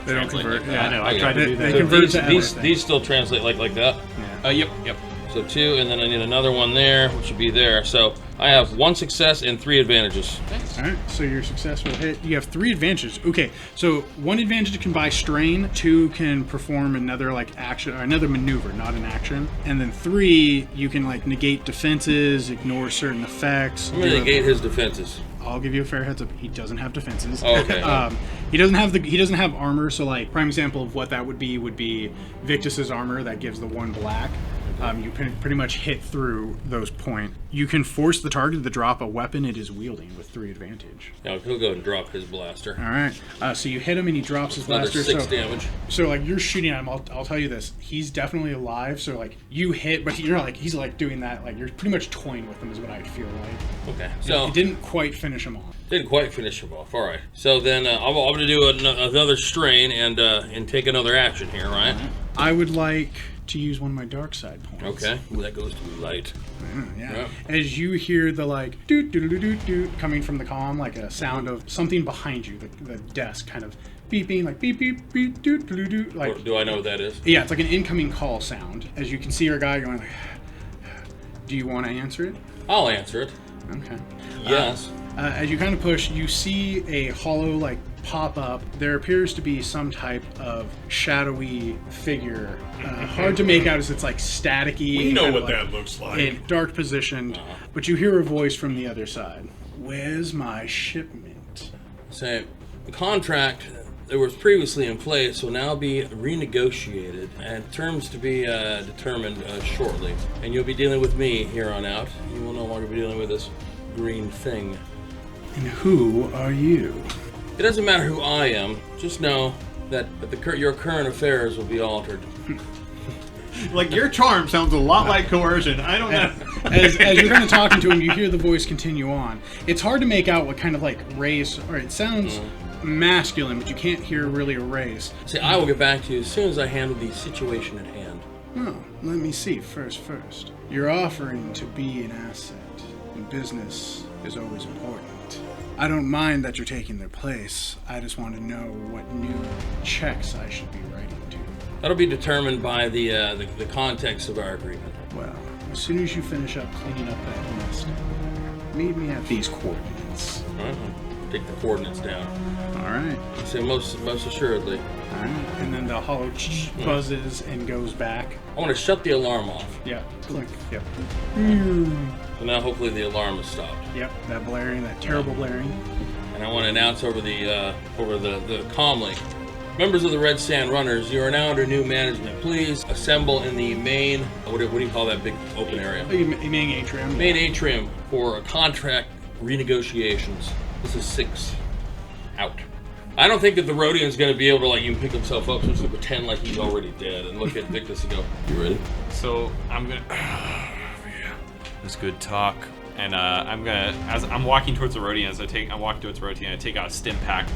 translate
convert.
like that.
Yeah, I know. I
Okay.
tried to do
They
that.
convert
These,
to
these,
everything.
these still translate like that.
Yep.
So 2, and then I need another one there, which would be there. So I have 1 success and 3 advantages.
All right, so your success will hit. You have 3 advantages. Okay, so 1 advantage can buy strain, 2 can perform another like action or another maneuver, not an action, and then 3 you can like negate defenses, ignore certain effects.
I'm going to negate his defenses.
I'll give you a fair heads up. He doesn't have defenses.
Oh, okay.
He doesn't have armor. So like prime example of what that would be Victus's armor that gives the 1 black. You can pretty much hit through those points. You can force the target to drop a weapon it is wielding with 3 advantage.
Now he'll go and drop his blaster.
All right. So you hit him and he drops his
Another
blaster.
6 damage.
So like you're shooting at him. I'll tell you this. He's definitely alive. So like you hit, but you're like he's like doing that. Like you're pretty much toying with him is what I feel like.
Okay.
So
So
you didn't quite finish him off.
didn't quite finish him off. All right. So then I'm going to do another strain and take another action here, right?
I would like to use one of my dark side points.
Okay. Well, that goes to light.
Yeah. As you hear the like doot doot doot doot doot coming from the comm, like a sound of something behind you, the desk kind of beeping, like beep beep beep doot doot doot. Like
Do I know what that is?
yeah, it's like an incoming call sound. As you can see your guy going like, do you want to answer it?
I'll answer it.
Okay.
Yes.
As you kind of push, you see a hollow like pop up. There appears to be some type of shadowy figure. Hard to make out as it's like staticky.
We know
kind of
what
like
that looks like.
in dark position, but you hear a voice from the other side. Where's my shipment?
Say, the contract that was previously in place will now be renegotiated and terms to be determined shortly. And you'll be dealing with me here on out. You will no longer be dealing with this green thing.
And who are you?
It doesn't matter who I am. Just know that your current affairs will be altered.
Like your charm sounds a lot like coercion. I don't know.
As you're kind of talking to him, you hear the voice continue on. It's hard to make out what kind of like race, or it sounds masculine, but you can't hear really a race.
Say, I will get back to you as soon as I handle the situation at hand.
Oh, let me see. First. You're offering to be an asset, and business is always important. I don't mind that you're taking their place. I just want to know what new checks I should be writing to.
That'll be determined by the context of our agreement.
Well, as soon as you finish up cleaning up that mess down there, meet me at these coordinates.
All right, I'll take the coordinates down.
All right.
I say most assuredly.
All right. And then the hollow buzzes and goes back.
I want to shut the alarm off.
Yeah. Click. Yep.
So now hopefully the alarm is stopped.
Yep. That blaring, that terrible blaring.
And I want to announce over the comm link. Members of the Red Sand Runners, you are now under new management. Please assemble in the main, what do you call that big open area?
Main atrium.
Main atrium for contract renegotiations. This is 6 out. I don't think that the Rhodian's going to be able to even pick himself up, so he's going to pretend like he's already dead and look at Victus and go, "You ready?"
So I'm gonna. Yeah, it's good talk. And I'm gonna, as I'm walking towards the Rhodian, I'm walking towards the Rhodian, I take out a stim pack,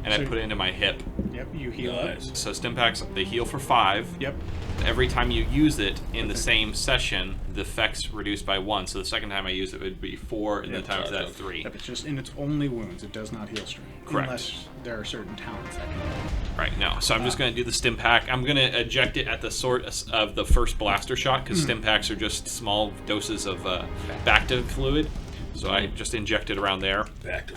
and I put it into my hip.
Yep. You heal up.
So stim packs, they heal for 5.
Yep.
Every time you use it in the same session, the effect's reduced by 1. So the second time I use it would be 4, and the time after that 3.
Yep, it's just in its only wounds. It does not heal strain.
Correct.
Unless there are certain talents that can do it.
Right, no. So I'm just going to do the stim pack. I'm going to eject it at the sort of the first blaster shot, because stim packs are just small doses of Bacta fluid. So I just inject it around there.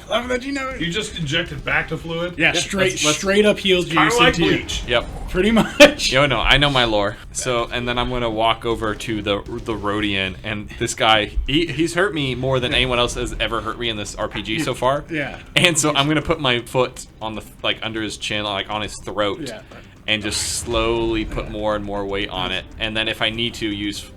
Love that you know it.
You just injected back to fluid?
Yeah, straight up heal juice
Kind of like
into you.
bleach.
Yep.
Pretty much.
Yo, no, I know my lore. So, and then I'm gonna walk over to the Rhodian, and this guy, he's hurt me more than anyone else has ever hurt me in this RPG so far.
Yeah.
And so I'm gonna put my foot on the under his chin, on his throat.
Yeah.
And just slowly put more and more weight on it, and then if I need to use,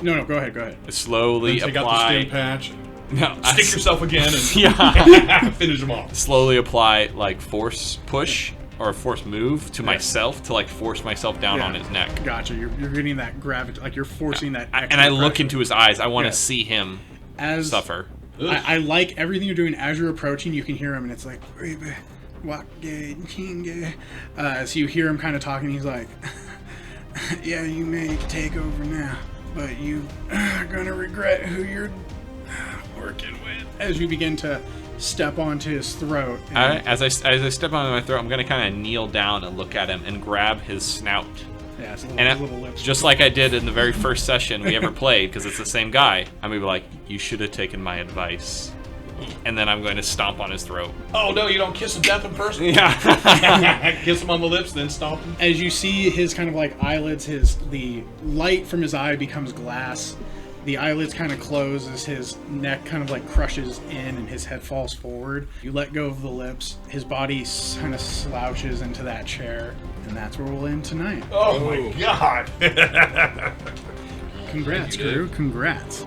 No, go ahead.
slowly
Then take out the
apply.
stim patch.
No,
Stick yourself again and
Yeah.
finish them off.
Slowly apply force push or force move to myself to force myself down on his neck.
Gotcha. You're getting that gravity, you're forcing that.
And I look
pressure.
into his eyes. I want to
Yeah.
see him
as
suffer.
I like everything you're doing as you're approaching. You can hear him, and it's like, "Baby, walk good, chinga." So you hear him kind of talking. He's like, "Yeah, you may take over now, but you are gonna regret who you're working with." As you begin to step onto his throat. And,
As I step onto my throat, I'm gonna kind of kneel down and look at him and grab his snout.
yeah, it's a
And
little lips.
just like I did in the very first session we ever played, because it's the same guy, I'm gonna be like, "You should have taken my advice." And then I'm going to stomp on his throat.
Oh, no, you don't kiss him death in person?
Yeah.
Kiss him on the lips, then stomp him?
As you see his kind of eyelids, the light from his eye becomes glass. The eyelids kind of close as his neck kind of crushes in and his head falls forward. You let go of the lips. His body kind of slouches into that chair. And that's where we'll end tonight.
Oh, my God.
Congrats, crew. Congrats.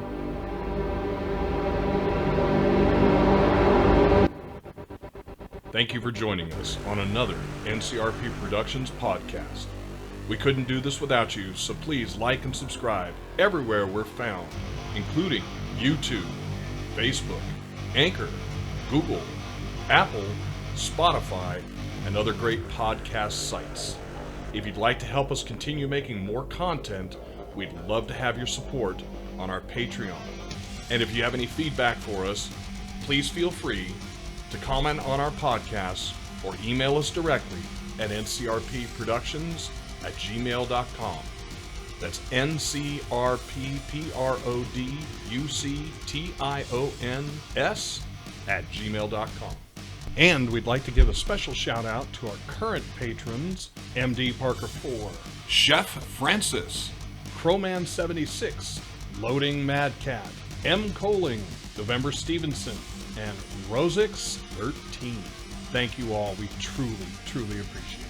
Thank you for joining us on another NCRP Productions podcast. We couldn't do this without you, so please like and subscribe everywhere we're found, including YouTube, Facebook, Anchor, Google, Apple, Spotify, and other great podcast sites. If you'd like to help us continue making more content, we'd love to have your support on our Patreon. And if you have any feedback for us, please feel free to comment on our podcasts or email us directly at ncrpproductions@gmail.com. That's ncrpproductions@gmail.com. And we'd like to give a special shout out to our current patrons, MD Parker 4, Chef Francis, Crowman76, Loading Madcat, M. Coling, November Stevenson, and Rosix13. Thank you all. We truly, truly appreciate it.